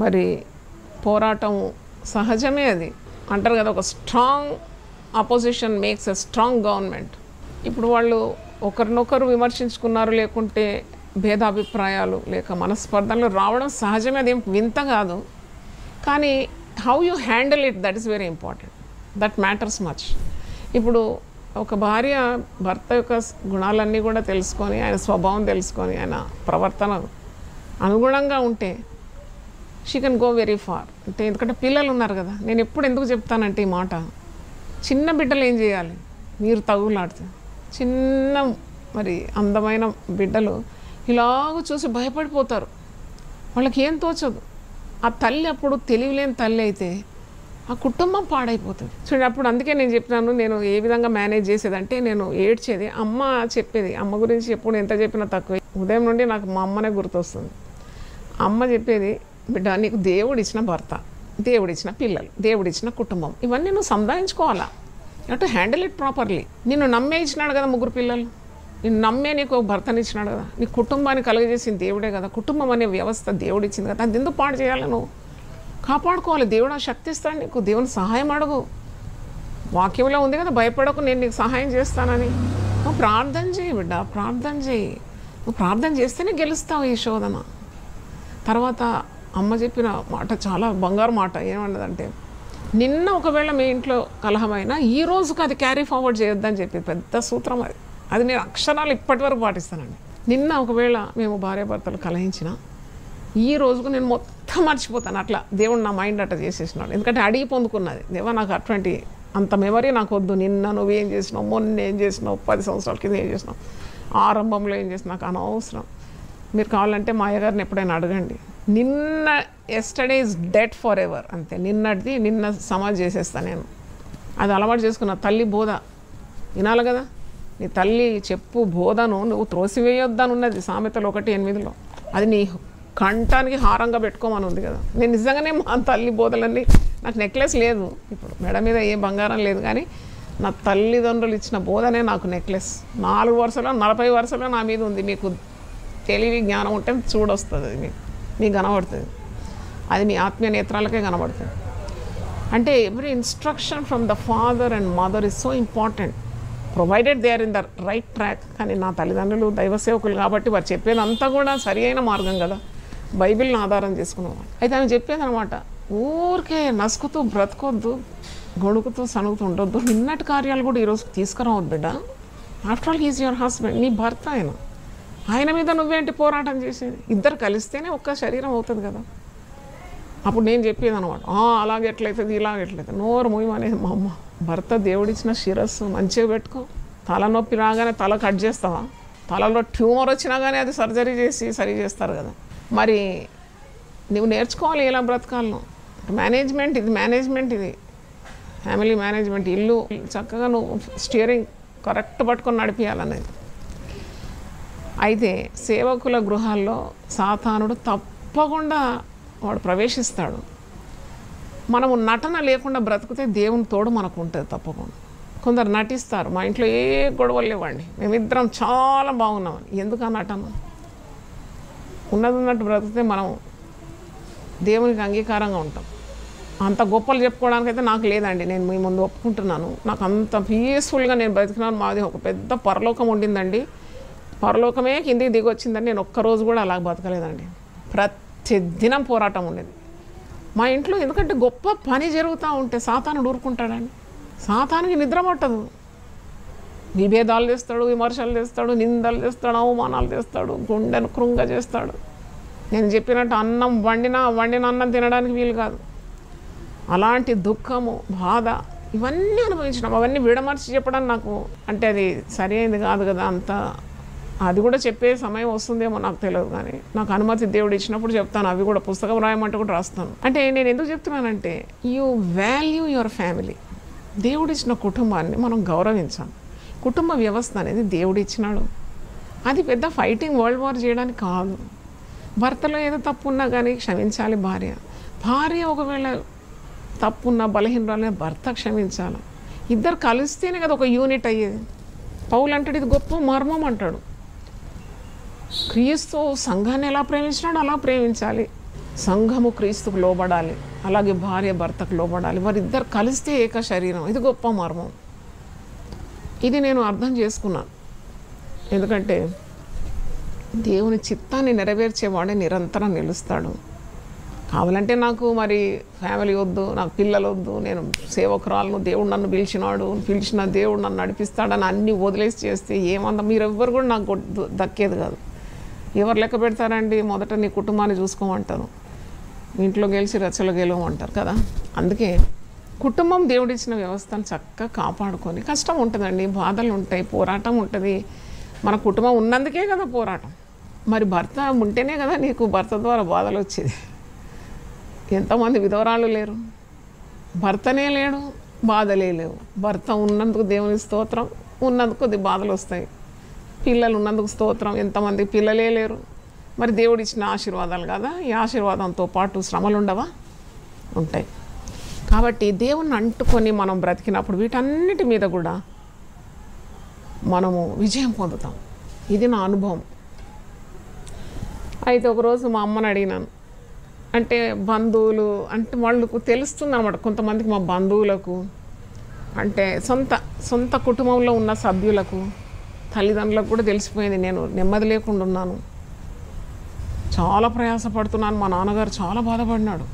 మరి పోరాటం సహజమే. అది అంటారు కదా, ఒక strong opposition makes a strong government. ఇప్పుడు వాళ్ళు ఒకరినొకరు విమర్శించుకున్నారు, లేకుంటే భేదాభిప్రాయాలు లేక మనస్పర్ధలు రావడం సహజమే, అదేం వింత కాదు. కానీ how you handle it, that is very important. That matters much. ఇప్పుడు ఒక భార్య భర్త యొక్క గుణాలన్నీ కూడా తెలుసుకొని, ఆయన స్వభావం తెలుసుకొని, ఆయన ప్రవర్తన అనుగుణంగా ఉంటే she can go very far. అంటే ఎందుకంటే పిల్లలు ఉన్నారు కదా. నేను ఎప్పుడు ఎందుకు చెప్తానంటే ఈ మాట, చిన్న బిడ్డలు ఏం చేయాలి, మీరు తగులాడితే చిన్న మరి అందమైన బిడ్డలు ఇలాగ చూసి భయపడిపోతారు, వాళ్ళకి ఏం తోచదు. ఆ తల్లి అప్పుడు తెలివిలేని తల్లి అయితే ఆ కుటుంబం పాడైపోతుంది. చూడండి, అప్పుడు అందుకే నేను చెప్పినాను, నేను ఏ విధంగా మేనేజ్ చేసేదంటే, నేను ఏడ్చేది. అమ్మ చెప్పేది, అమ్మ గురించి ఎప్పుడు ఎంత చెప్పినా తక్కువే. ఉదయం నుండి నాకు మా అమ్మనే గుర్తొస్తుంది. అమ్మ చెప్పేది, బిడ్డ నీకు దేవుడు ఇచ్చిన భర్త, దేవుడిచ్చిన పిల్లలు, దేవుడిచ్చిన కుటుంబం, ఇవన్నీ నువ్వు సంపాదించుకోవాలా. You to handle it properly. నిన్ను నమ్మే ఇచ్చినాడు కదా 3 పిల్లలు, నిన్ను నమ్మే నీకు భర్తని ఇచ్చినాడు కదా, నీ కుటుంబాన్ని కలుగజేసింది దేవుడే కదా, కుటుంబం అనే వ్యవస్థ దేవుడు ఇచ్చింది కదా, అది ఎందుకు పాడు చేయాలి, నువ్వు కాపాడుకోవాలి. దేవుడు ఆ శక్తి ఇస్తాడు నీకు, దేవుని సహాయం అడుగు. వాక్యంలో ఉంది కదా, భయపడకు నేను నీకు సహాయం చేస్తానని. నువ్వు ప్రార్థన చేయి బిడ్డ, ప్రార్థన చేయి. నువ్వు ప్రార్థన చేస్తేనే గెలుస్తావు ఈ శోధన. తర్వాత అమ్మ చెప్పిన మాట చాలా బంగారు మాట. ఏమన్నదంటే, నిన్న ఒకవేళ మీ ఇంట్లో కలహమైనా ఈ రోజుకి అది క్యారీ ఫార్వర్డ్ చేయొద్దని చెప్పి పెద్ద సూత్రం అది. అది నేను అక్షరాలు ఇప్పటి వరకు పాటిస్తానండి. నిన్న ఒకవేళ మేము భార్యాభర్తలు కలహించిన ఈ రోజుకు నేను మొత్తం మర్చిపోతాను. అట్లా దేవుడు నా మైండ్ అట్లా చేసేసినాడు. ఎందుకంటే అడిగి పొందుకున్నది, దేవా నాకు అటువంటి అంత మెమరీ నాకు వద్దు. నిన్న నువ్వేం చేసినావు, మొన్న ఏం చేసినావు, 10 సంవత్సరాల కింద ఏం చేసినావు, ఆరంభంలో ఏం చేసినా నాకు అనవసరం. మీరు కావాలంటే మా అయ్యగారిని ఎప్పుడైనా అడగండి. నిన్న yesterday is dead for ever, అంతే. నిన్నటిది నిన్న సమాజ్ చేసేస్తాను నేను. అది అలవాటు చేసుకున్న తల్లి బోధ వినాలి కదా. నీ తల్లి చెప్పు బోధను నువ్వు త్రోసివేయొద్దని ఉన్నది సామెతలు 1:8. అది నీ కంఠానికి హారంగా పెట్టుకోమని ఉంది కదా. నేను నిజంగానే మా తల్లి బోధలన్నీ, నాకు నెక్లెస్ లేదు ఇప్పుడు, మెడ మీద ఏ బంగారం లేదు, కానీ నా తల్లిదండ్రులు ఇచ్చిన బోధనే నాకు నెక్లెస్. 4 వరుసలో 40 వరుసలో నా మీద ఉంది. మీకు తెలివి జ్ఞానం ఉంటే చూడొస్తుంది, అది మీకు కనబడుతుంది. అది మీ ఆత్మీయ నేత్రాలకే కనబడుతుంది. అంటే every instruction from the father and mother is so important, provided they are in the right track. కానీ నా తల్లిదండ్రులు దైవ సేవకులు కాబట్టి వారు చెప్పేదంతా కూడా సరి అయిన మార్గం కదా, బైబిల్ని ఆధారం చేసుకునేవాళ్ళు. అయితే ఆమె చెప్పేదనమాట, ఊరికే నసుకుతూ బ్రతకొద్దు, గొడుకుతూ సనుగుతూ ఉండొద్దు, నిన్నటి కార్యాలు కూడా ఈరోజు తీసుకురావద్దు బిడ్డ. After all he's your husband, నీ భర్త ఆయన మీద నువ్వేంటి పోరాటం చేసేది. ఇద్దరు కలిస్తేనే ఒక్క శరీరం అవుతుంది కదా. అప్పుడు నేను చెప్పేది అనమాట, అలాగే ఎట్లయితుంది ఇలాగ ఎట్లయితుంది, నోరు మూయమనేది మా అమ్మ. భర్త దేవుడిచ్చిన శిరస్సు మంచిగా పెట్టుకో, తలనొప్పి రాగానే తల కట్ చేస్తావా? తలలో ట్యూమర్ వచ్చినా కానీ అది సర్జరీ చేసి సరి చేస్తారు కదా. మరి నువ్వు నేర్చుకోవాలి ఎలా బ్రతకాలను. మేనేజ్మెంట్ ఇది ఫ్యామిలీ మేనేజ్మెంట్. ఇల్లు చక్కగా నువ్వు స్టీరింగ్ కరెక్ట్ పట్టుకొని నడిపించాలనేది. అయితే సేవకుల గృహాల్లో సాతానుడు తప్పకుండా వాడు ప్రవేశిస్తాడు. మనము నటన లేకుండా బ్రతికితే దేవుని తోడు మనకు ఉంటుంది తప్పకుండా. కొందరు నటిస్తారు, మా ఇంట్లో ఏ గొడవలు లేవండి, మేమిద్దరం చాలా బాగున్నామని. ఎందుకు ఆ నటన? ఉన్నట్టు బ్రతికితే మనం దేవునికి అంగీకారంగా ఉంటాం. అంత గొప్పలు చెప్పుకోవడానికైతే నాకు లేదండి, నేను మీ ముందు ఒప్పుకుంటున్నాను. నాకు అంత పీస్ఫుల్గా నేను బ్రతికినాను. మాది ఒక పెద్ద పరలోకం ఉండిందండి, పరలోకమే కిందికి దిగి వచ్చిందని నేను ఒక్కరోజు కూడా అలా బతకలేదండి. ప్రతిదినం పోరాటం ఉండేది మా ఇంట్లో. ఎందుకంటే గొప్ప పని జరుగుతూ ఉంటే సాతానుడు ఊరుకుంటాడండి. సాతానికి నిద్ర పట్టదు. విభేదాలు తెస్తాడు, విమర్శలు తెస్తాడు, నిందలు తెస్తాడు, అవమానాలు తెస్తాడు, గుండెను కృంగ చేస్తాడు. నేను చెప్పినట్టు అన్నం వండిన అన్నం తినడానికి వీలు కాదు. అలాంటి దుఃఖము, బాధ ఇవన్నీ అనుభవించినాం. అవన్నీ విడమర్చి చెప్పడం నాకు అంటే అది సరైనది కాదు కదా. అంత అది కూడా చెప్పే సమయం వస్తుందేమో నాకు తెలియదు, కానీ నాకు అనుమతి దేవుడు ఇచ్చినప్పుడు చెప్తాను. అవి కూడా పుస్తకం రాయమంటే కూడా రాస్తాను. అంటే నేను ఎందుకు చెప్తున్నానంటే, యూ వాల్యూ యువర్ ఫ్యామిలీ. దేవుడిచ్చిన కుటుంబాన్ని మనం గౌరవించాలి. కుటుంబ వ్యవస్థ అనేది దేవుడు ఇచ్చినాడు. అది పెద్ద ఫైటింగ్ వరల్డ్ వార్ చేయడానికి కాదు. భర్తలో ఏదో తప్పు ఉన్నా కానీ క్షమించాలి భార్య ఒకవేళ తప్పున్న బలహీనరాలనే భర్త క్షమించాలి. ఇద్దరు కలిస్తేనే కదా ఒక యూనిట్ అయ్యేది. పౌలు అంటాడు, ఇది గొప్ప మర్మం అంటాడు. క్రీస్తు సంఘాన్ని ఎలా ప్రేమించినాడో అలా ప్రేమించాలి. సంఘము క్రీస్తుకు లోబడాలి, అలాగే భార్య భర్తకు లోబడాలి. వారిద్దరు కలిస్తే ఏక శరీరం. ఇది గొప్ప మర్మం. ఇది నేను అర్థం చేసుకున్నాను. ఎందుకంటే దేవుని చిత్తాన్ని నెరవేర్చేవాడే నిరంతరం నిలుస్తాడు. కావాలంటే నాకు మరి ఫ్యామిలీ వద్దు, నాకు పిల్లలు వద్దు, నేను సేవకురాలను, దేవుడు నన్ను పిలిచిన దేవుడు నన్ను నడిపిస్తాడని అన్నీ వదిలేసి చేస్తే ఏమందా మీరెవ్వరు కూడా నాకు దక్కేది కాదు. ఎవరు లెక్క పెడతారండి? మొదట నీ కుటుంబాన్ని చూసుకోమంటారు, ఇంట్లో గెలిచి రచ్చలో గెలవమంటారు కదా. అందుకే కుటుంబం దేవుడిచ్చిన వ్యవస్థను చక్కగా కాపాడుకొని, కష్టం ఉంటుందండి, బాధలు ఉంటాయి, పోరాటం ఉంటుంది. మన కుటుంబం ఉన్నందుకే కదా పోరాటం. మరి భర్త ఉంటేనే కదా నీకు భర్త ద్వారా బాధలు వచ్చేది. ఎంతమంది విధవరాళ్ళు లేరు, భర్తనే లేడు, బాధలే లేవు. భర్త ఉన్నందుకు దేవుని స్తోత్రం, ఉన్నందుకు కొద్ది బాధలు వస్తాయి. పిల్లలు ఉన్నందుకు స్తోత్రం, ఎంతమంది పిల్లలే లేరు. మరి దేవుడు ఇచ్చిన ఆశీర్వాదాలు కదా. ఈ ఆశీర్వాదంతో పాటు శ్రమలు ఉండవా? ఉంటాయి. కాబట్టి దేవుణ్ణి అంటుకొని మనం బ్రతికినప్పుడు వీటన్నిటి మీద కూడా మనము విజయం పొందుతాం. ఇది నా అనుభవం. అయితే ఒకరోజు మా అమ్మని అడిగినాను. అంటే బంధువులు అంటే వాళ్ళకు తెలుస్తుంది అన్నమాట. కొంతమందికి మా బంధువులకు అంటే సొంత కుటుంబంలో ఉన్న సభ్యులకు, తల్లిదండ్రులకు కూడా తెలిసిపోయింది నేను నెమ్మది లేకుండా ఉన్నాను, చాలా ప్రయాసపడుతున్నాను. మా నాన్నగారు చాలా బాధపడినాడు.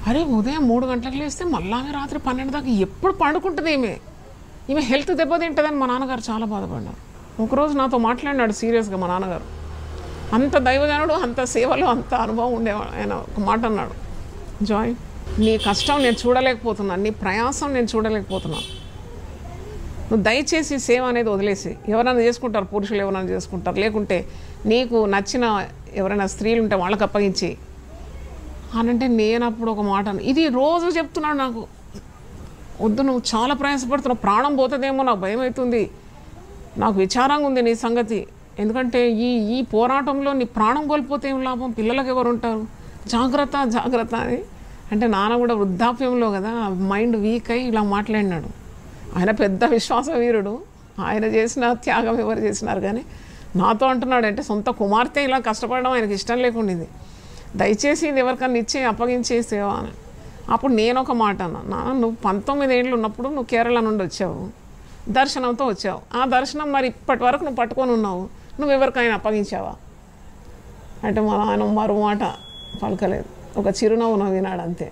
అరే ఉదయం 3 గంటలకు లేస్తే మళ్ళీ రాత్రి 12 దాకా ఎప్పుడు పండుకుంటుంది ఈమె హెల్త్ దెబ్బతింటుందని మా నాన్నగారు చాలా బాధపడినారు. ఒకరోజు నాతో మాట్లాడినాడు సీరియస్గా. మా నాన్నగారు అంత దైవజనుడు, అంత సేవలో అంత అనుభవం ఉండేవాడు. ఆయన ఒక మాట అన్నాడు, జాయ్ నీ కష్టం నేను చూడలేకపోతున్నాను, నీ ప్రయాసం నేను చూడలేకపోతున్నాను. నువ్వు దయచేసి సేవ అనేది వదిలేసి ఎవరైనా చేసుకుంటారు, పురుషులు ఎవరైనా చేసుకుంటారు, లేకుంటే నీకు నచ్చిన ఎవరైనా స్త్రీలు ఉంటే వాళ్ళకి అప్పగించి అనంటే నేను అప్పుడు ఒక మాట ఇది రోజు చెప్తున్నాడు నాకు. వద్దు, నువ్వు చాలా ప్రయాసపడుతున్నావు, ప్రాణం పోతుందేమో, నాకు భయం అవుతుంది, నాకు విచారంగా ఉంది నీ సంగతి. ఎందుకంటే ఈ పోరాటంలో నీ ప్రాణం కోల్పోతే ఏం లాభం, పిల్లలకు ఎవరు ఉంటారు, జాగ్రత్త అని. అంటే నాన్న కూడా వృద్ధాప్యంలో కదా, మైండ్ వీక్ అయ్యి ఇలా మాట్లాడినాడు. ఆయన పెద్ద విశ్వాస వీరుడు, ఆయన చేసిన త్యాగం ఎవరు చేసినారు. కానీ నాతో అంటున్నాడు, అంటే సొంత కుమార్తె ఇలా కష్టపడడం ఆయనకి ఇష్టం లేకుండింది, దయచేసి ఇది ఎవరికన్నా ఇచ్చి అప్పగించేసేవా అని. అప్పుడు నేను ఒక మాట అన్నా, నాన్న నువ్వు 19 ఏళ్ళు ఉన్నప్పుడు నువ్వు కేరళ నుండి వచ్చావు, దర్శనంతో వచ్చావు. ఆ దర్శనం మరి ఇప్పటి వరకు నువ్వు పట్టుకొని ఉన్నావు, నువ్వు ఎవరికైనా అప్పగించావా అంటే మా నాన్న మరో మాట పలకలేదు, ఒక చిరునవ్వు నవ్వినాడు అంతే.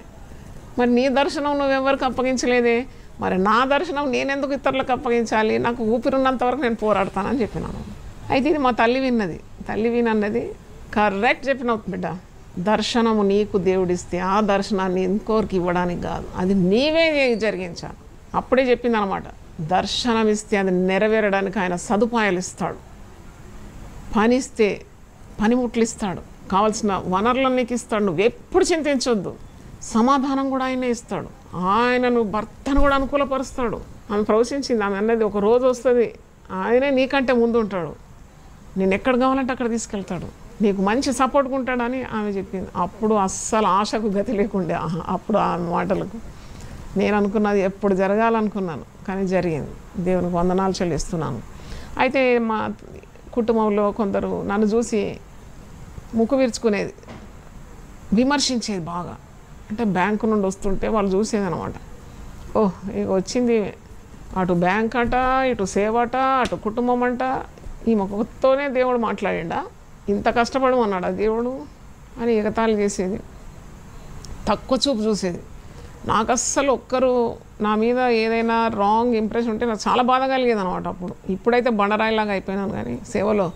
మరి నీ దర్శనం నువ్వెవరికి అప్పగించలేదే, మరి నా దర్శనం నేనెందుకు ఇతరులకు అప్పగించాలి, నాకు ఊపిరిన్నంత వరకు నేను పోరాడతానని చెప్పినాను. అయితే ఇది మా తల్లి విన్నది. తల్లి వినన్నది కరెక్ట్ చెప్పినావు బిడ్డ, దర్శనము నీకు దేవుడిస్తే ఆ దర్శనాన్ని ఇంకోరికి ఇవ్వడానికి కాదు, అది నీవే జరిగించాలి. అప్పుడే చెప్పింది అనమాట, దర్శనం ఇస్తే అది నెరవేరడానికి ఆయన సదుపాయాలు ఇస్తాడు, పనిస్తే పనిముట్లు ఇస్తాడు, కావాల్సిన వనరులను నీకు ఇస్తాడు. నువ్వు ఎప్పుడు చింతించొద్దు, సమాధానం కూడా ఆయనే ఇస్తాడు. ఆయనను భర్తను కూడా అనుకూలపరుస్తాడు. ఆమె ప్రవచించింది, ఆమె అన్నది ఒక రోజు వస్తుంది ఆయనే నీకంటే ముందు ఉంటాడు, నేను ఎక్కడ కావాలంటే అక్కడ తీసుకెళ్తాడు, నీకు మంచి సపోర్ట్గా ఉంటాడని ఆమె చెప్పింది. అప్పుడు అస్సలు ఆశకు గతి లేకుండే అప్పుడు ఆ మాటలకు. నేను అనుకున్నది ఎప్పుడు జరగాలనుకున్నాను, కానీ జరిగింది. దేవునికి వందనాలు చెల్లిస్తున్నాను. అయితే మా కుటుంబంలో కొందరు నన్ను చూసి ముక్కు విరుచుకునేది, విమర్శించేది బాగా. అంటే బ్యాంకు నుండి వస్తుంటే వాళ్ళు చూసేది అనమాట, ఓహ్ ఇక వచ్చింది, అటు బ్యాంక్ అట, ఇటు సేవ అట, అటు కుటుంబం అంట, ఈ మొక్కతోనే దేవుడు మాట్లాడిండా, ఇంత కష్టపడమన్నాడా దేవుడు అని ఎగతాళి చేసేది, తక్కువ చూపు చూసేది. నాకు అస్సలు ఒక్కరు నా మీద ఏదైనా రాంగ్ ఇంప్రెషన్ ఉంటే నాకు చాలా బాధ కలిగేది అనమాట అప్పుడు. ఇప్పుడైతే బండరాయిలాగా అయిపోయినాను, కానీ సేవలో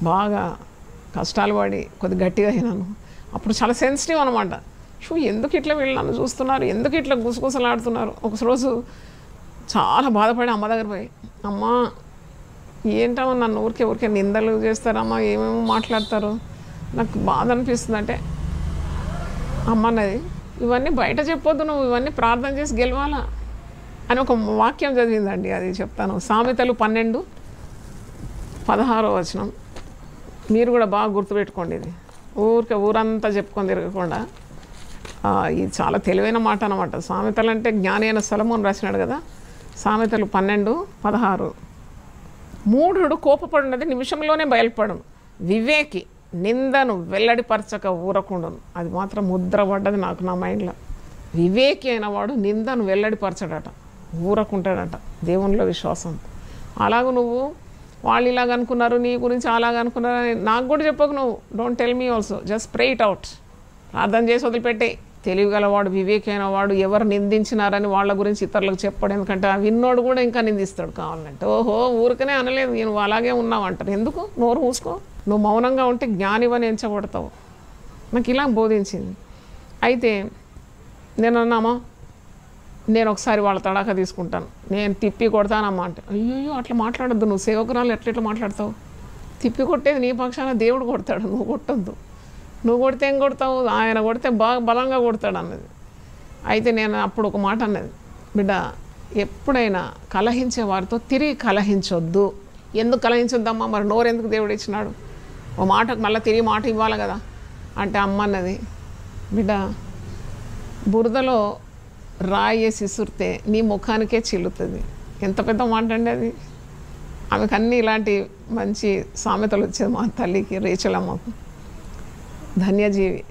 బాగా కష్టాలు పడి కొద్ది గట్టిగా అయినాను. అప్పుడు చాలా సెన్సిటివ్ అనమాట. ఎందుకు ఇట్లా వీళ్ళు నన్ను చూస్తున్నారు, ఎందుకు ఇట్లా గుసగుసలాడుతున్నారు. ఒకరోజు చాలా బాధపడి అమ్మ దగ్గర పోయి, అమ్మ ఏంటమ్మా నన్ను ఊరికే నిందలు చేస్తారమ్మా, ఏమేమో మాట్లాడతారు, నాకు బాధ అనిపిస్తుంది. అంటే అమ్మ అన్నది, ఇవన్నీ బయట చెప్పొద్దు, నువ్వు ఇవన్నీ ప్రార్థన చేసి గెలవాలా అని ఒక వాక్యం చదివిందండి. అది చెప్తాను. సామెతలు 12:16 మీరు కూడా బాగా గుర్తుపెట్టుకోండి. ఇది ఊరంతా చెప్పుకొని తిరగకుండా, ఇది చాలా తెలివైన మాట అన్నమాట. సామెతలు అంటే జ్ఞాని అయిన సొలొమోను రాసినాడు కదా. సామెతలు 12:16 మూఢుడు కోపపడినది నిమిషంలోనే బయలుపడను, వివేకి నిందను వెల్లడిపరచక ఊరకుండును. అది మాత్రం ముద్ర పడ్డది నాకు నా మైండ్లో. వివేకి అయిన వాడు నిందను వెల్లడిపరచడట, ఊరకుంటాడట దేవునిలో విశ్వాసం. అలాగూ నువ్వు వాళ్ళు ఇలాగ అనుకున్నారు, నీ గురించి అలాగ అనుకున్నారు అని నాకు కూడా చెప్పకు. నువ్వు don't tell me also, just pray it out. ప్రార్థన చేసి వదిలిపెట్టే. తెలివిగలవాడు వివేకైన వాడు ఎవరు నిందించినారని వాళ్ళ గురించి ఇతరులకు చెప్పాడు. ఎందుకంటే ఆ విన్నోడు కూడా ఇంకా నిందిస్తాడు కావాలంటే. ఓహో ఊరికనే అనలేదు, నువ్వు అలాగే ఉన్నావు అంటారు. ఎందుకు? నోరు మూసుకో. నువ్వు మౌనంగా ఉంటే జ్ఞానివని ఎంచబడతావు. నాకు ఇలా బోధించింది. అయితే నేను అన్నామా, నేను ఒకసారి వాళ్ళ తడాక తీసుకుంటాను, నేను తిప్పి కొడతానమ్మా అంటే, అయ్యో అట్లా మాట్లాడద్దు, నువ్వు సేవకురాలు ఎట్లా మాట్లాడతావు, తిప్పి కొట్టేది నీ పక్షాన దేవుడు కొడతాడు, నువ్వు కొట్టద్దు. నువ్వు కొడితే ఏం కొడతావు, ఆయన కొడితే బాగా బలంగా కొడతాడు అన్నది. అయితే నేను అప్పుడు ఒక మాట అన్నది, బిడ్డ ఎప్పుడైనా కలహించే వారితో తిరిగి కలహించొద్దు. ఎందుకు కలహించొద్దమ్మా, మరి నోరు ఎందుకు దేవుడు ఇచ్చినాడు, ఓ మాటకు మళ్ళీ తిరిగి మాట ఇవ్వాలి కదా అంటే అమ్మ అన్నది, బిడ్డ బురదలో రాయి వేసి ఇసురితే నీ ముఖానికే చిల్లుతుంది. ఎంత పెద్ద మాట అండి అది. ఆమెకు అన్నీ ఇలాంటి మంచి సామెతలు వచ్చేది మా తల్లికి, రేచలమ్మకు, ధన్యజీవి.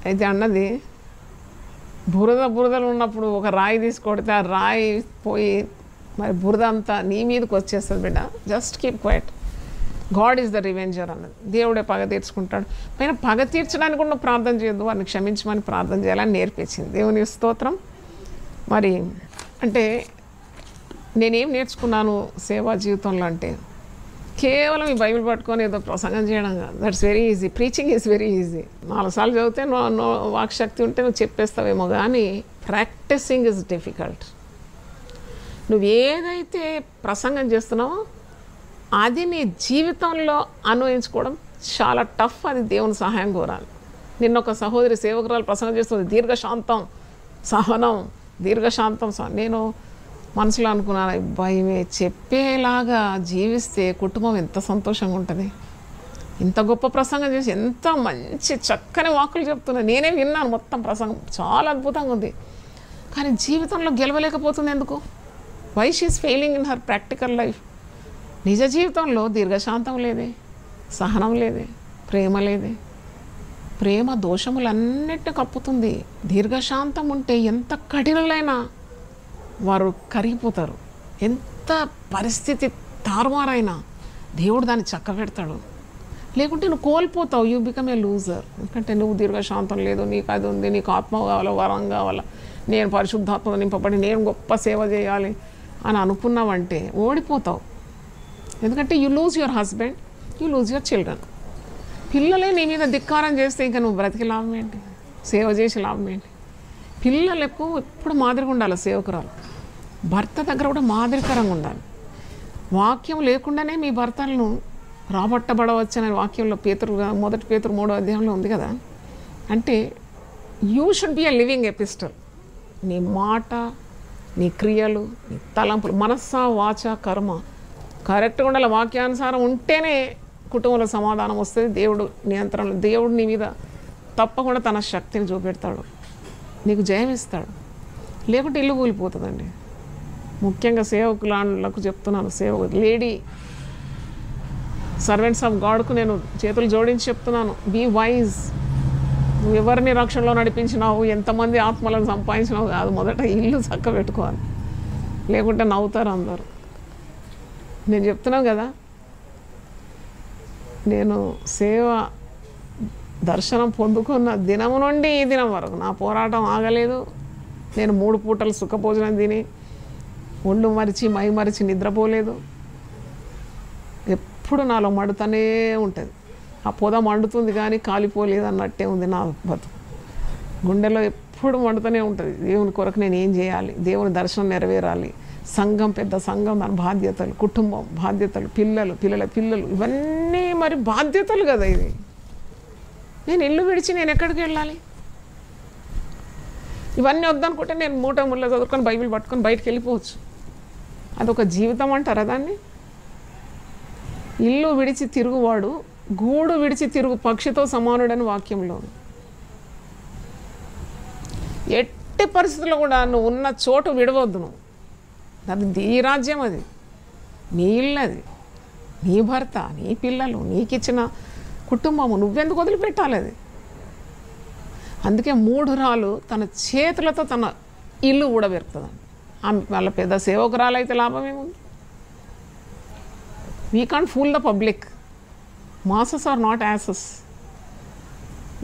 అయితే అన్నది, బురదలు ఉన్నప్పుడు ఒక రాయి తీసుకొడితే ఆ రాయి పోయి మరి బురద అంతా నీ మీదకి వచ్చేస్తుంది. బిడ్డ just keep quiet, God is the revenger అన్నది. దేవుడే పగ తీర్చుకుంటాడు. పైన పగ తీర్చడానికి కూడా ప్రార్థన చేయొద్దు, వారిని క్షమించమని ప్రార్థన చేయాలని నేర్పించింది. దేవుని స్తోత్రం. మరి అంటే నేనేం నేర్చుకున్నాను సేవా జీవితంలో అంటే, కేవలం ఈ బైబిల్ పట్టుకొని ఏదో ప్రసంగం చేయడం కాదు. That's very easy. Preaching is very easy. 4 సార్లు చదివితే వాక్శక్తి ఉంటే నువ్వు చెప్పేస్తావేమో, కానీ ప్రాక్టీసింగ్ ఈజ్ డిఫికల్ట్. నువ్వు ఏదైతే ప్రసంగం చేస్తున్నావో అది నీ జీవితంలో అన్వయించుకోవడం చాలా టఫ్. అది దేవుని సహాయం కోరాలి. నిన్న ఒక సహోదరి సేవకురాలు ప్రసంగం చేస్తుంది, దీర్ఘశాంతం, సహనం, దీర్ఘశాంతం. నేను మనసులో అనుకున్నాను, భయమే చెప్పేలాగా జీవిస్తే కుటుంబం ఎంత సంతోషంగా ఉంటుంది. ఇంత గొప్ప ప్రసంగం చేసి ఎంత మంచి చక్కని వాక్కులు చెప్తున్నా. నేనే విన్నాను మొత్తం ప్రసంగం, చాలా అద్భుతంగా ఉంది. కానీ జీవితంలో గెలవలేకపోతుంది ఎందుకు? Why she is failing in her practical life. నిజ జీవితంలో దీర్ఘశాంతం లేదే, సహనం లేదే, ప్రేమ లేదే. ప్రేమ దోషములన్నిటిని కప్పుతుంది. దీర్ఘశాంతం ఉంటే ఎంత కఠినలైనా వారు కరిగిపోతారు. ఎంత పరిస్థితి తారుమారైనా దేవుడు దాన్ని చక్కబెడతాడు. లేకుంటే నువ్వు కోల్పోతావు, యూ బికమ్ ఏ లూజర్. ఎందుకంటే నువ్వు దీర్ఘశాంతం లేదు, నీకు అది ఉంది, నీకు ఆత్మ కావాలా, వరం కావాలా, నేను పరిశుద్ధాత్మ నింపబడి నేను గొప్ప సేవ చేయాలి అని అనుకున్నావంటే ఓడిపోతావు. ఎందుకంటే you lose your husband, you lose your children. పిల్లలే నీ మీద ధిక్కారం చేస్తే ఇంకా నువ్వు బ్రతికి లాభం ఏంటి, సేవ చేసి లాభం ఏంటి? పిల్లలకు ఎప్పుడు మాదిరిగా ఉండాలి సేవకురాలు. భర్త దగ్గర కూడా మాదిరికరంగా ఉండాలి. వాక్యం లేకుండానే మీ భర్తలను రాబట్టబడవచ్చనే వాక్యంలో మొదటి పేతురు 3వ అధ్యాయంలో ఉంది కదా. అంటే you should be a living epistle. నీ మాట, నీ క్రియలు, నీ తలంపులు, మనస్స వాచ కర్మ కరెక్ట్గా ఉండాలి. వాక్యానుసారం ఉంటేనే కుటుంబంలో సమాధానం వస్తుంది. దేవుడు నియంత్రణలో, దేవుడు నీ మీద తప్పకుండా తన శక్తిని చూపెడతాడు, నీకు జయం ఇస్తాడు. లేకుంటే ఇల్లు కూలిపోతుందండి. ముఖ్యంగా సేవకులకు చెప్తున్నాను, లేడీ సర్వెంట్స్ ఆఫ్ గాడ్కు నేను చేతులు జోడించి చెప్తున్నాను, బీ వైజ్. నువ్వు ఎవరిని రక్షణలో నడిపించినావు, ఎంతమంది ఆత్మలను సంపాదించినావు కాదు, మొదట ఇల్లు చక్క పెట్టుకోవాలి. లేకుంటే నవ్వుతారు అందరు. నేను చెప్తున్నాను కదా, నేను సేవ దర్శనం పొందుకున్న దినం నుండి ఈ దినం వరకు నా పోరాటం ఆగలేదు. నేను 3 పూటలు సుఖభోజనం తిని ఒళ్ళు మరిచి మై మరిచి నిద్రపోలేదు. ఎప్పుడు నాలో మండుతూనే ఉంటుంది. ఆ పొద మండుతుంది కానీ కాలిపోలేదు అన్నట్టే ఉంది నా బతుకు. గుండెలో ఎప్పుడు మండుతూనే ఉంటుంది. దేవుని కొరకు నేను ఏం చేయాలి, దేవుని దర్శనం నెరవేరాలి, సంఘం, పెద్ద సంఘం, మన బాధ్యతలు, కుటుంబం బాధ్యతలు, పిల్లల పిల్లలు, ఇవన్నీ మరి బాధ్యతలు కదా. ఇది నేను ఇల్లు విడిచి నేను ఎక్కడికి వెళ్ళాలి? ఇవన్నీ వద్దనుకుంటే నేను మూట ముళ్ళ చదువుకొని బైబిల్ పట్టుకొని బయటకు వెళ్ళిపోవచ్చు. అదొక జీవితం అంటారా దాన్ని? ఇల్లు విడిచి తిరుగువాడు గూడు విడిచి తిరుగు పక్షితో సమానుడని వాక్యంలో. ఎట్టి పరిస్థితుల్లో కూడా నువ్వు ఉన్న చోటు విడవద్దు. నువ్వు అది నీ రాజ్యం, అది నీ ఇల్లు, అది నీ భర్త, నీ పిల్లలు, నీకిచ్చిన కుటుంబము, నువ్వెందుకు వదిలిపెట్టాలి అది? అందుకే 3 రాళ్ళు తన చేతులతో తన ఇల్లు ఊడబెరుకుతుందండి. వాళ్ళ పెద్ద సేవకురాలు అయితే లాభం ఏముంది? We can't fool the public. Masses are not asses.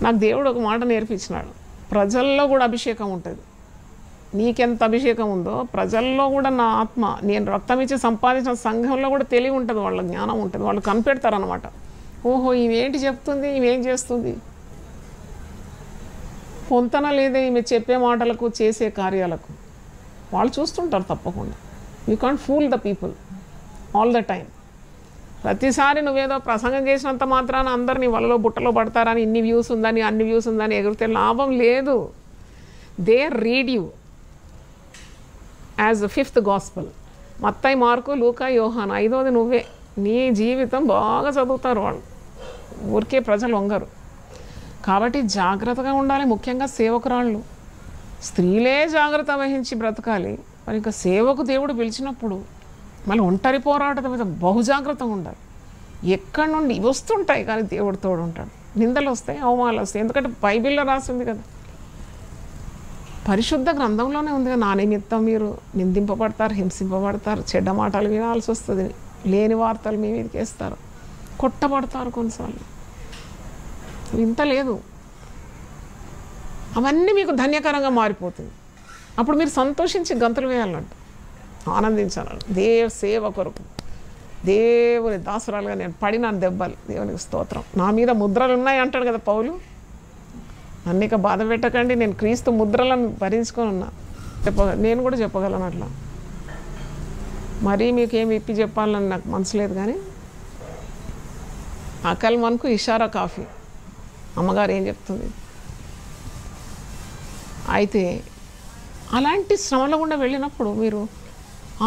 నాకు దేవుడు ఒక మాట నేర్పించినాడు, ప్రజల్లో కూడా అభిషేకం ఉంటుంది. నీకెంత అభిషేకం ఉందో ప్రజల్లో కూడా నా ఆత్మ, నేను రక్తం ఇచ్చి సంపాదించిన సంఘంలో కూడా తెలివి ఉంటుంది, వాళ్ళ జ్ఞానం ఉంటుంది. వాళ్ళు కనిపెడతారనమాట. ఓహో ఈమెంటి చెప్తుంది, ఈమెం చేస్తుంది, పొంతన లేదే ఈమె చెప్పే మాటలకు చేసే కార్యాలకు. వాళ్ళు చూస్తుంటారు తప్పకుండా. You can't fool the people all the time. ప్రతిసారి నువ్వేదో ప్రసంగం చేసినంత మాత్రాన అందరినీ వలలో బుట్టలో పడతారని, ఇన్ని వ్యూస్ ఉందని అన్ని వ్యూస్ ఉందని ఎగిరితే లాభం లేదు. They read you as 5th gospel. Mattayi, mark, లూకా, యోహాను, 5వది నువ్వే. నీ జీవితం బాగా చదువుతారు వాళ్ళు, ఊరికే ప్రజలు వంగరు. కాబట్టి జాగ్రత్తగా ఉండాలి. ముఖ్యంగా సేవకురాళ్ళు, స్త్రీలే జాగ్రత్త వహించి బ్రతకాలి. మరి ఇంకా సేవకు దేవుడు పిలిచినప్పుడు మళ్ళీ ఒంటరి పోరాటం మీద బహుజాగ్రత్తగా ఉండాలి. ఎక్కడి నుండి వస్తుంటాయి కానీ దేవుడు తోడు ఉంటాడు. నిందలు వస్తాయి, అవమానాలు వస్తాయి. ఎందుకంటే బైబిల్లో రాసింది కదా, పరిశుద్ధ గ్రంథంలోనే ఉంది కదా, నా నిమిత్తం మీరు నిందింపబడతారు, హింసింపబడతారు, చెడ్డ మాటలు వినాల్సి వస్తుంది, లేని వార్తలు మీ మీదకి వేస్తారు, కొట్టబడతారు కొన్నిసార్లు. ఇంత లేదు. అవన్నీ మీకు ధన్యకరంగా మారిపోతుంది. అప్పుడు మీరు సంతోషించి గంతులు వేయాలంట, ఆనందించాలి. సేవ కొరకు దేవుని దాసురాలుగా నేను పడినాను దెబ్బలు, దేవునికి స్తోత్రం. నా మీద ముద్రలు ఉన్నాయి అంటాడు కదా పౌలు. అన్నిక బాధ పెట్టకండి, నేను క్రీస్తు ముద్రలను భరించుకొని ఉన్నా. నేను కూడా చెప్పగలను అట్లా. మరీ మీకేమి ఇప్పి చెప్పాలని నాకు మనసు లేదు. కానీ అకల్ మనకు ఇషారా కాఫీ అమ్మగారు ఏం చెప్తుంది. అయితే అలాంటి శ్రమల గుండా వెళ్ళినప్పుడు మీరు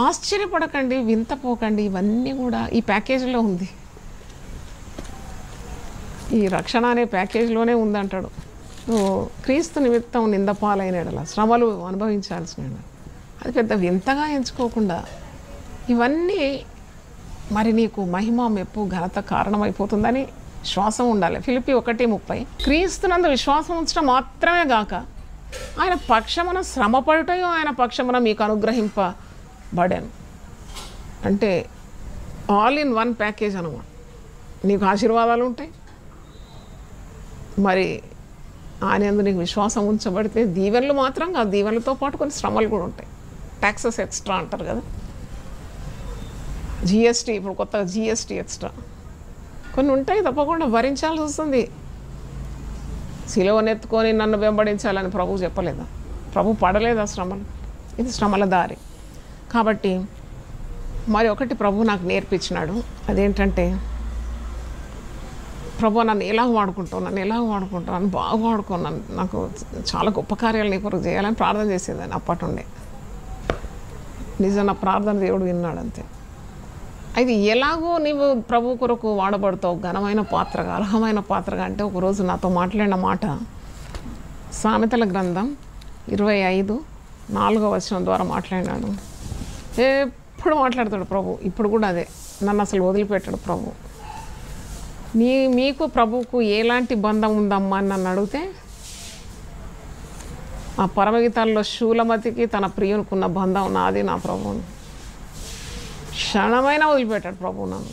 ఆశ్చర్యపడకండి, వింతపోకండి. ఇవన్నీ కూడా ఈ ప్యాకేజీలో ఉంది, ఈ రక్షణ అనే ప్యాకేజీలోనే ఉందంటాడు. క్రీస్తు నిమిత్తం నిందపాలైనడలా శ్రమలు అనుభవించాల్సిన, అది పెద్ద వింతగా ఎంచుకోకుండా ఇవన్నీ మరి నీకు మహిమ, మెప్పు, ఘనత కారణమైపోతుందని విశ్వాసం ఉండాలి. ఫిలిప్పీ 1:30 క్రీస్తునందు విశ్వాసం ఉంచడం మాత్రమే గాక ఆయన పక్షమున శ్రమపడుటయో ఆయన పక్షమున మీకు అనుగ్రహింపబడాను. అంటే ఆల్ ఇన్ వన్ ప్యాకేజ్ అన్నమాట. నీకు ఆశీర్వాదాలు ఉంటాయి, మరి ఆయన యందు నీకు విశ్వాసం ఉంచబడితే దీవెనలు మాత్రం కాదు, దీవెనలతో పాటు కొన్ని శ్రమలు కూడా ఉంటాయి. ట్యాక్సెస్ ఎక్స్ట్రా అంటారు కదా, జిఎస్టీ, ఇప్పుడు కొత్తగా జిఎస్టీ ఎక్స్ట్రా, కొన్ని ఉంటాయి, తప్పకుండా భరించాల్సి వస్తుంది. సిలువనెత్తుకొని నన్ను వెంబడించాలని ప్రభువు చెప్పలేదా? ప్రభు పడలేదా శ్రమలు? ఇది శ్రమల దారి. కాబట్టి మరి ఒకటి ప్రభు నాకు నేర్పించినాడు. అదేంటంటే, ప్రభు నన్ను ఎలా వాడుకుంటాను, బాగా వాడుకున్నాను, నాకు చాలా గొప్ప కార్యాలు నీ కొరకు చేయాలని ప్రార్థన చేసేదాన్ని అప్పటి నుండే. నిజం, నా ప్రార్థన దేవుడు విన్నాడు అంతే. అయితే ఎలాగో నీవు ప్రభు కొరకు వాడబడతావు ఘనమైన పాత్రగా, అర్హమైన పాత్రగా అంటే, ఒకరోజు నాతో మాట్లాడిన మాట సామెతల గ్రంథం 25:4 ద్వారా మాట్లాడినాడు. ఎప్పుడు మాట్లాడతాడు ప్రభు, ఇప్పుడు కూడా అదే. నన్ను అసలు వదిలిపెట్టాడు ప్రభు. మీకు ప్రభువుకు ఎలాంటి బంధం ఉందమ్మా అని నన్ను అడిగితే, ఆ పరమగీతాల్లో శూలమతికి తన ప్రియునికున్న బంధం నాది, నా ప్రభువుని. క్షణమైనా వదిలిపెట్టాడు ప్రభువు. నన్ను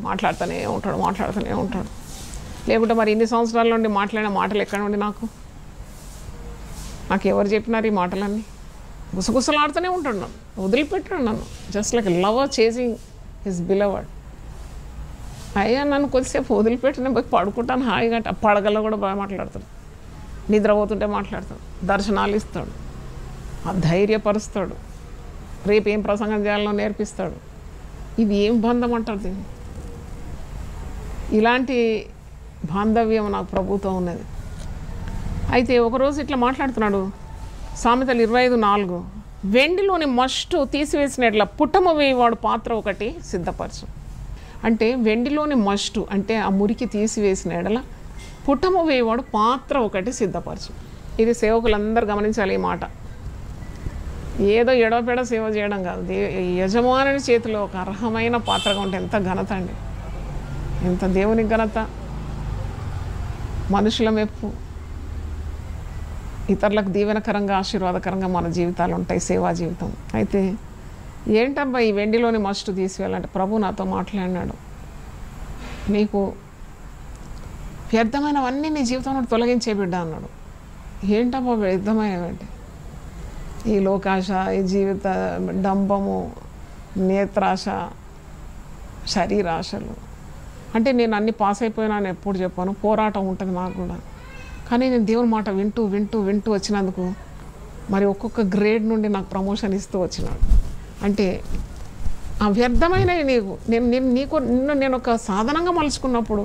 మాట్లాడుతూనే ఉంటాడు. లేకుంటే మరి ఇన్ని సంవత్సరాల నుండి మాట్లాడిన మాటలు ఎక్కడ నుండి నాకు ఎవరు చెప్పినారు ఈ మాటలన్నీ? గుసగుసలాడుతూనే ఉంటాడు, నన్ను వదిలిపెట్టాడు. నన్ను just like lover chasing his beloved. అయ్యా నన్ను కొద్దిసేపు వదిలిపెట్టి నేను పోయి పడుకుంటాను హాయిగా. పడగల్లో కూడా బాగా మాట్లాడతాడు, నిద్రపోతుంటే మాట్లాడతాడు, దర్శనాలు ఇస్తాడు, ధైర్యపరుస్తాడు, రేపు ఏం ప్రసంగం చేయాలో నేర్పిస్తాడు. ఇది ఏం బంధం అంటారు దీన్ని? ఇలాంటి బాంధవ్యం నాకు ప్రభుతో ఉన్నది. అయితే ఒకరోజు ఇట్లా మాట్లాడుతున్నాడు. సామెతలు 25:4, వెండిలోని మస్టు తీసివేసినట్ల పుట్టమ వేయవాడు పాత్ర ఒకటి సిద్ధపరచు. అంటే వెండిలోని మస్టు అంటే ఆ మురికి తీసివేసిన ఎడల పుట్టమ వేయవాడు పాత్ర ఒకటి సిద్ధపరచు. ఇది సేవకులందరూ గమనించాలి ఈ మాట. ఏదో ఎడవపెడ సేవ చేయడం కాదు. యజమానుని చేతిలో ఒక అర్హమైన పాత్రగా ఉంటే ఎంత ఘనత అండి, ఎంత దేవుని ఘనత. మనుషుల మెప్పు, ఇతరులకు దీవెనకరంగా ఆశీర్వాదకరంగా మన జీవితాలు ఉంటాయి, సేవా జీవితం. అయితే ఏంటబ్బా ఈ వెండిలోని మస్టు తీసివేయాలంటే, ప్రభు నాతో మాట్లాడినాడు, నీకు వ్యర్థమైనవన్నీ నీ జీవితంలో తొలగించే బిడ్డ అన్నాడు. ఏంటబ్బా వ్యర్థమైనవంటే, ఈ లోకాశ, ఈ జీవిత డంబము, నేత్రాశ, శరీరాశలు. అంటే నేను అన్ని పాస్ అయిపోయినాను ఎప్పుడు చెప్పాను, పోరాటం ఉంటుంది నాకు కూడా. కానీ నేను దేవుని మాట వింటూ వచ్చినందుకు మరి ఒక్కొక్క గ్రేడ్ నుండి నాకు ప్రమోషన్ ఇస్తూ వచ్చినాడు. అంటే ఆ వ్యర్థమైనవి నేను ఒక సాధనంగా మలుచుకున్నప్పుడు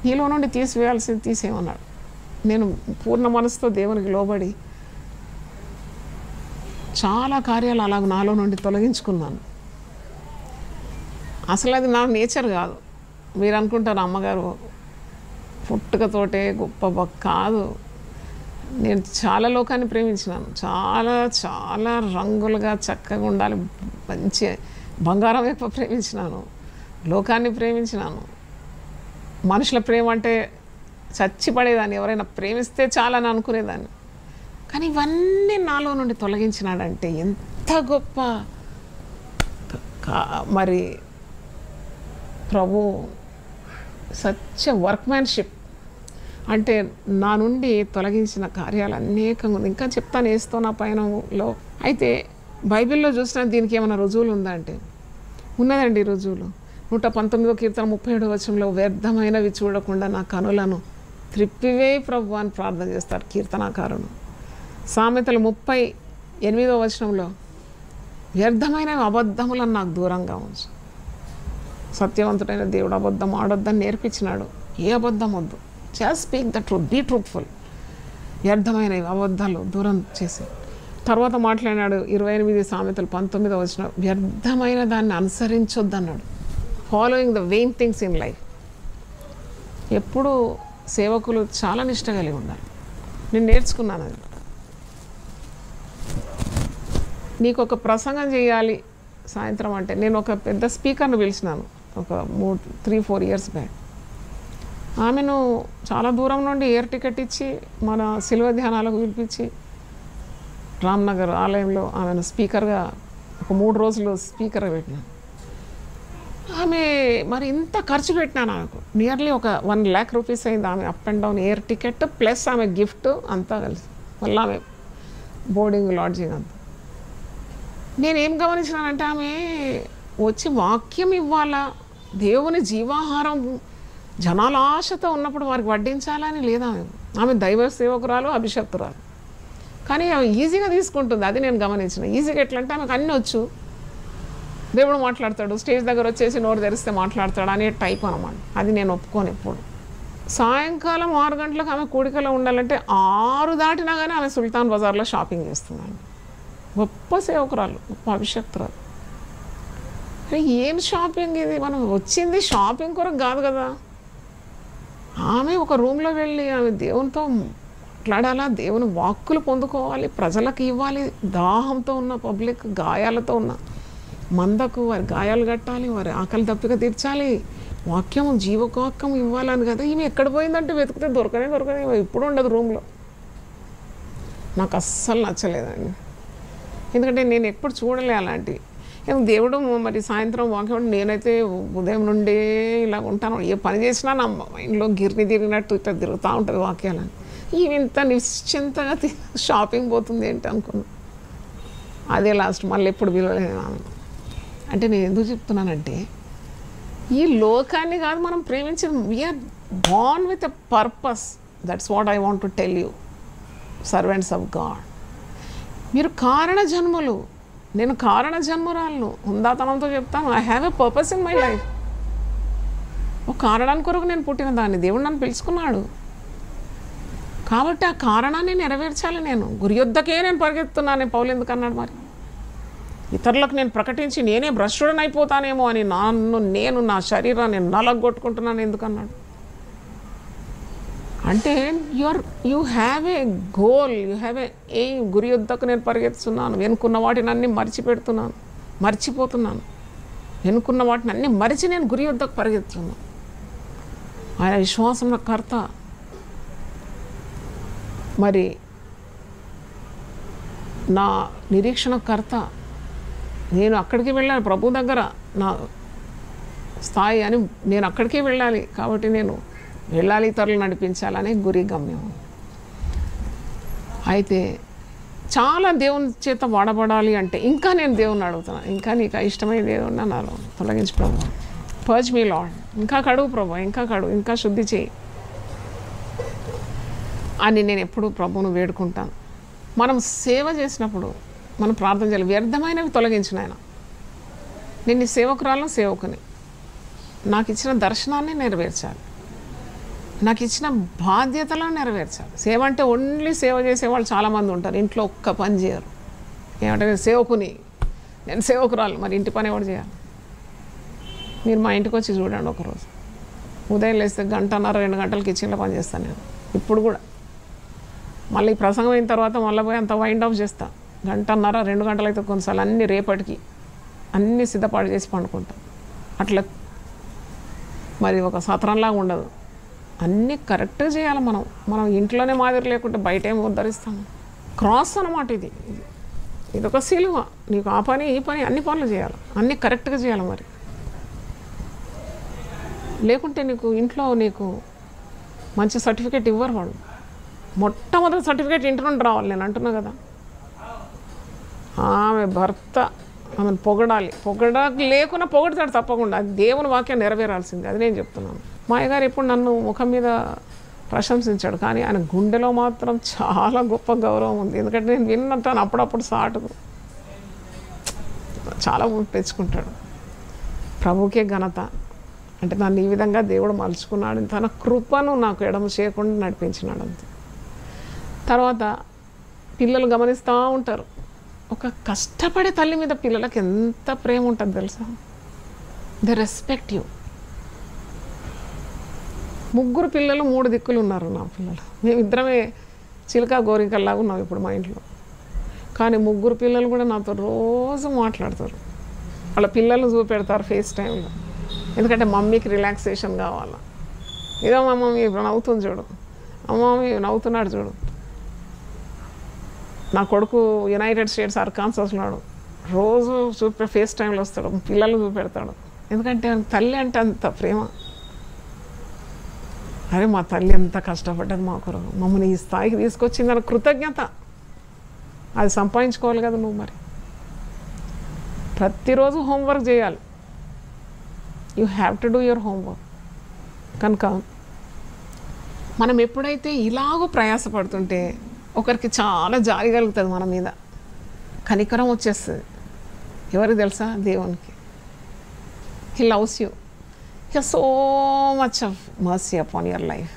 నీలో నుండి తీసివేయాల్సింది తీసేయమన్నాడు. నేను పూర్ణ మనసుతో దేవునికి లోబడి చాలా కార్యాలు అలాగ నాలో నుండి తొలగించుకున్నాను. అసలు అది నా నేచర్ కాదు. మీరు అనుకుంటారు అమ్మగారు పుట్టుకతోటే గొప్ప కాదు. నేను చాలా లోకాన్ని ప్రేమించినాను, చాలా రంగులుగా చక్కగా ఉండాలి, మంచి బంగారం ఎక్కువ ప్రేమించినాను, లోకాన్ని ప్రేమించినాను. మనుషుల ప్రేమ అంటే చచ్చిపడేదాన్ని, ఎవరైనా ప్రేమిస్తే చాలని అనుకునేదాన్ని. కానీ ఇవన్నీ నాలో నుండి తొలగించినాడంటే ఎంత గొప్ప మరి ప్రభు. Such workmanship. అంటే నా నుండి తొలగించిన కార్యాలు అనేకంగా ఉంది. ఇంకా చెప్తాను వేస్తూ నా పయనంలో. అయితే బైబిల్లో చూసిన దీనికి ఏమైనా రుజువులు ఉందా అంటే ఉన్నదండి రుజువులు. 119వ కీర్తన 37వ వచనంలో, వ్యర్థమైనవి చూడకుండా నా కనులను త్రిప్పివే ప్రభు అని ప్రార్థన చేస్తారు కీర్తనాకారుడు. సామెతలు 38వ వచనంలో, వ్యర్థమైనవి అబద్ధములను నాకు దూరంగా ఉంచు. సత్యవంతుడైన దేవుడు అబద్ధం ఆడొద్దని నేర్పించినాడు. ఏ అబద్ధం వద్దు, just speak the truth, be truthful. వ్యర్థమైనవి అబద్ధాలు దూరం చేసి తర్వాత మాట్లాడినాడు. 28 సామెతలు 19వ వచనం, వ్యర్థమైన దాన్ని అనుసరించొద్దు అన్నాడు. Following the vain things in life. ఎప్పుడు సేవకులు చాలా నిష్ట కలిగి ఉండాలి. నేను నేర్చుకున్నాను అది. నీకు ఒక ప్రసంగం చేయాలి సాయంత్రం అంటే, నేను ఒక పెద్ద స్పీకర్ను పిలిచినాను ఒక 3-4 ఇయర్స్ బ్యాక్. ఆమెను చాలా దూరం నుండి ఎయిర్ టికెట్ ఇచ్చి మన శిలువ ధ్యానాలకు పిలిపించి రామ్నగర్ ఆలయంలో ఆమెను స్పీకర్గా ఒక 3 రోజులు స్పీకర్గా పెట్టినాను. ఆమె మరి ఇంత ఖర్చు పెట్టినాను. నాకు నియర్లీ ఒక 1 lakh రూపీస్ అయింది ఆమె up and down air ticket plus ఆమె గిఫ్ట్ అంతా కలిసి, మళ్ళీ ఆమె బోర్డింగ్ లాడ్జింగ్ అంతా. నేనేం గమనించినానంటే, ఆమె వచ్చి వాక్యం ఇవ్వాలా, దేవుని జీవాహారం జనాల ఆశతో ఉన్నప్పుడు వారికి వడ్డించాలని లేదా ఆమె దైవ సేవకురాలు, అభిషక్తురాలు. కానీ ఆమె ఈజీగా తీసుకుంటుంది. అది నేను గమనించిన. ఈజీగా ఎట్లంటే ఆమెకు అన్నీ వచ్చు, దేవుడు మాట్లాడతాడు, స్టేజ్ దగ్గర వచ్చేసి నోరు తెరిస్తే మాట్లాడతాడు అనే టైప్ అనమాట. అది నేను ఒప్పుకోను ఎప్పుడు. సాయంకాలం 6 గంటలకు ఆమె కూడికలో ఉండాలంటే 6 దాటినా కానీ ఆమె సుల్తాన్ బజార్లో షాపింగ్ చేస్తున్నాను. గొప్ప సేవకురాలు, గొప్ప అభిషక్తురాలు. ఏం షాపింగ్ ఇది? మనం వచ్చింది షాపింగ్ కొరకు కాదు కదా. ఆమె ఒక రూమ్లో వెళ్ళి ఆమె దేవునితో మాట్లాడాలా, దేవుని వాక్కులు పొందుకోవాలి, ప్రజలకు ఇవ్వాలి. దాహంతో ఉన్న పబ్లిక్, గాయాలతో ఉన్న మందకు వారి గాయాలు కట్టాలి, వారి ఆకలి దప్పిక తీర్చాలి, వాక్యము జీవవాక్యం ఇవ్వాలని కదా. ఈమె ఎక్కడ పోయిందంటే వెతికితే దొరకనే ఇప్పుడు ఉండదు రూమ్లో. నాకు అస్సలు నచ్చలేదండి. ఎందుకంటే నేను ఎప్పుడు చూడలే అలాంటివి. దేవుడు మరి సాయంత్రం వాక్యం, నేనైతే ఉదయం నుండే ఇలా ఉంటాను. ఏ పని చేసినా నా మైండ్లో గిర్ని తిరిగినట్టు ఇట్లా తిరుగుతూ ఉంటుంది వాక్యాలని. ఈమె ఇంత నిశ్చింతగా షాపింగ్ పోతుంది ఏంటి అనుకున్నా. అదే లాస్ట్, మళ్ళీ ఎప్పుడు విలువలేదు. అంటే నేను ఎందుకు చెప్తున్నానంటే, ఈ లోకాన్ని కాదు మనం ప్రేమించేది. We are born with a purpose. That's what I want to tell you, servants of God. మీరు కారణ జన్మలు, నేను కారణ జన్మరాలను. హుందాతనంతో చెప్తాను, I have a purpose in my life. ఒక కారణాన్ని కొరకు నేను పుట్టిన దాన్ని, దేవుడు నన్ను పిలుచుకున్నాడు. కాబట్టి ఆ కారణాన్ని నెరవేర్చాలి. నేను గురి యొద్దకే నేను పరిగెత్తున్నాను. పౌలు ఎందుకు అన్నాడు మరి? ఇతరులకు నేను ప్రకటించి నేనే భ్రష్టుడని అయిపోతానేమో అని నేను నా శరీరాన్ని నలగొట్టుకుంటున్నాను ఎందుకన్నాడు? అంటే you have a goal, you have a aim. గురి యొద్దకు నేను పరిగెత్తుతున్నాను. వెనుకున్న వాటిని అన్నీ మర్చిపోతున్నాను. వెనుకున్న వాటిని అన్నీ మరిచి నేను గురి యొద్దకు పరిగెత్తున్నాను. ఆయన విశ్వాసం కర్త, మరి నా నిరీక్షణ కర్త. నేను అక్కడికి వెళ్ళాలి, ప్రభు దగ్గర నా స్థాయి అని నేను అక్కడికే వెళ్ళాలి. కాబట్టి నేను వెళ్ళాలి, ఇతరులు నడిపించాలనే గురి, గమ్యం. అయితే చాలా దేవుని చేత వాడబడాలి అంటే ఇంకా నేను దేవుని అడుగుతున్నాను, ఇంకా నీకు ఇష్టమైన దేవుడిని నాలో తొలగించి ప్రభు, పర్జ్ మీ లార్డ్, ఇంకా కడుగు ప్రభు, ఇంకా కడుగు, ఇంకా శుద్ధి చేయి అని నేను ఎప్పుడు ప్రభువును వేడుకుంటాను. మనం సేవ చేసినప్పుడు మనం ప్రార్థన చేయాలి, వ్యర్థమైనవి తొలగించిన ఆయన. నేను ఈ సేవకురాలను, సేవకుని, నాకు ఇచ్చిన దర్శనాన్ని నెరవేర్చాలి, నాకు ఇచ్చిన బాధ్యతలను నెరవేర్చాలి. సేవ అంటే ఓన్లీ సేవ చేసేవాళ్ళు చాలామంది ఉంటారు, ఇంట్లో ఒక్క పని చేయరు. ఏమంటే నేను సేవకుని, నేను సేవకురాలు, మరి ఇంటి పని ఎవరు చేయాలి? మీరు మా ఇంటికి వచ్చి చూడండి ఒకరోజు. ఉదయం లేస్తే 1.5-2 గంటలు కిచెన్లో పని చేస్తాను నేను ఇప్పుడు కూడా. మళ్ళీ ప్రసంగం అయిన తర్వాత మళ్ళీ పోయి అంత వైండ్ ఆఫ్ చేస్తా. 1.5-2 గంటలు అయితే కొన్నిసార్లు అన్నీ రేపటికి అన్నీ సిద్ధపాటు చేసి పండుకుంటాం. అట్లా మరి ఒక సత్రంలాగా ఉండదు, అన్నీ కరెక్ట్గా చేయాలి. మనం ఇంట్లోనే మాదిరి లేకుంటే బయట ఏమి ఉద్ధరిస్తాము. క్రాస్ అన్నమాట ఇది ఒక సిలువ. నీకు ఆ పని ఈ పని అన్ని పనులు చేయాలి, అన్నీ కరెక్ట్గా చేయాలి. మరి లేకుంటే నీకు ఇంట్లో నీకు మంచి సర్టిఫికేట్ ఇవ్వరు వాడు. మొట్టమొదటి సర్టిఫికేట్ ఇంటి నుండి రావాలి. నేను అంటున్నా కదా, ఆమె భర్త ఆమెను పొగడాలి. లేకున్నా పొగడతాడు తప్పకుండా. అది దేవుని వాక్యం నెరవేరాల్సింది. అది నేను చెప్తున్నాను. మా అయ్యగారు ఎప్పుడు నన్ను ముఖం మీద ప్రశంసించాడు, కానీ ఆయన గుండెలో మాత్రం చాలా గొప్ప గౌరవం ఉంది. ఎందుకంటే నేను విన్నట్టాను అప్పుడప్పుడు సాటుకు చాలా తెచ్చుకుంటాడు. ప్రభుకే ఘనత. అంటే నన్ను ఈ విధంగా దేవుడు మలుచుకున్నాడు, తన కృపను నాకు ఎడమ చేయకుండా నడిపించినాడు అంతే. తర్వాత పిల్లలు గమనిస్తూ ఉంటారు. ఒక కష్టపడే తల్లి మీద పిల్లలకి ఎంత ప్రేమ ఉంటుంది తెలుసా? They respect you. 3 పిల్లలు 3 దిక్కులు ఉన్నారు నా పిల్లలు. మేమిద్దరమే చిలక గోరికల్లాగా ఉన్నాం ఇప్పుడు మా ఇంట్లో. కానీ 3 పిల్లలు కూడా నాతో రోజు మాట్లాడతారు. వాళ్ళ పిల్లలు చూపెడతారు ఫేస్ టైంలో. ఎందుకంటే మమ్మీకి రిలాక్సేషన్ కావాలా. ఇదో మా మమ్మీ ఇప్పుడు నవ్వుతుంది చూడు, మమ్మీ నవ్వుతున్నాడు చూడు. నా కొడుకు యునైటెడ్ స్టేట్స్ అర్కాన్సాస్ ఉన్నాడు, రోజు ఫేస్ టైంలో వస్తాడు, పిల్లలు చూపెడతాడు. ఎందుకంటే తల్లి అంటే అంత ప్రేమ. అరే మా తల్లి ఎంత కష్టపడ్డది మా కొరకు, మమ్మల్ని ఈ స్థాయికి తీసుకొచ్చిందని కృతజ్ఞత. అది సంపాదించుకోవాలి కదా నువ్వు. మరి ప్రతిరోజు హోంవర్క్ చేయాలి. You have to do your homework. కనుక మనం ఎప్పుడైతే ఇలాగో ప్రయాసపడుతుంటే ఒకరికి చాలా జాలి కలుగుతుంది మన మీద, కనికరం వచ్చేస్తుంది. ఎవరికి తెలుసా? దేవునికి. He loves you, he so much of mercy upon your life.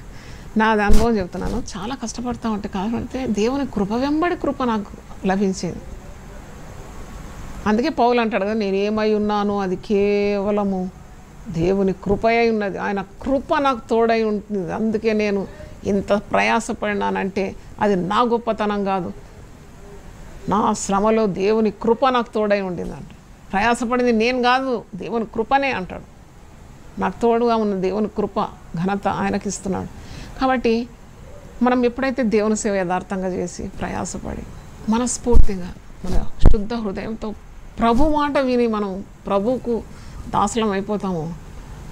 నాది అనుభవం చెప్తున్నాను. చాలా కష్టపడతా ఉంటే కాబట్టి దేవుని కృప వెంబడి కృప నాకు లభించేది. అందుకే పౌలు అంటాడు కదా, నేను ఏమై ఉన్నానో అది కేవలము దేవుని కృపయై ఉన్నది, ఆయన కృప నాకు తోడై ఉంటుంది. అందుకే నేను ఇంత ప్రయాసపడినానంటే అది నా గొప్పతనం కాదు, నా శ్రమలో దేవుని కృప నాకు తోడై ఉండిందంట. ప్రయాసపడింది నేను కాదు, దేవుని కృపనే అంటాడు. నాకు తోడుగా ఉన్న దేవుని కృప ఘనత ఆయనకి ఇస్తున్నాడు. కాబట్టి మనం ఎప్పుడైతే దేవుని సేవ యథార్థంగా చేసి ప్రయాసపడి మనస్ఫూర్తిగా మన శుద్ధ హృదయంతో ప్రభు మాట విని మనం ప్రభువుకు దాసులం అయిపోతాము.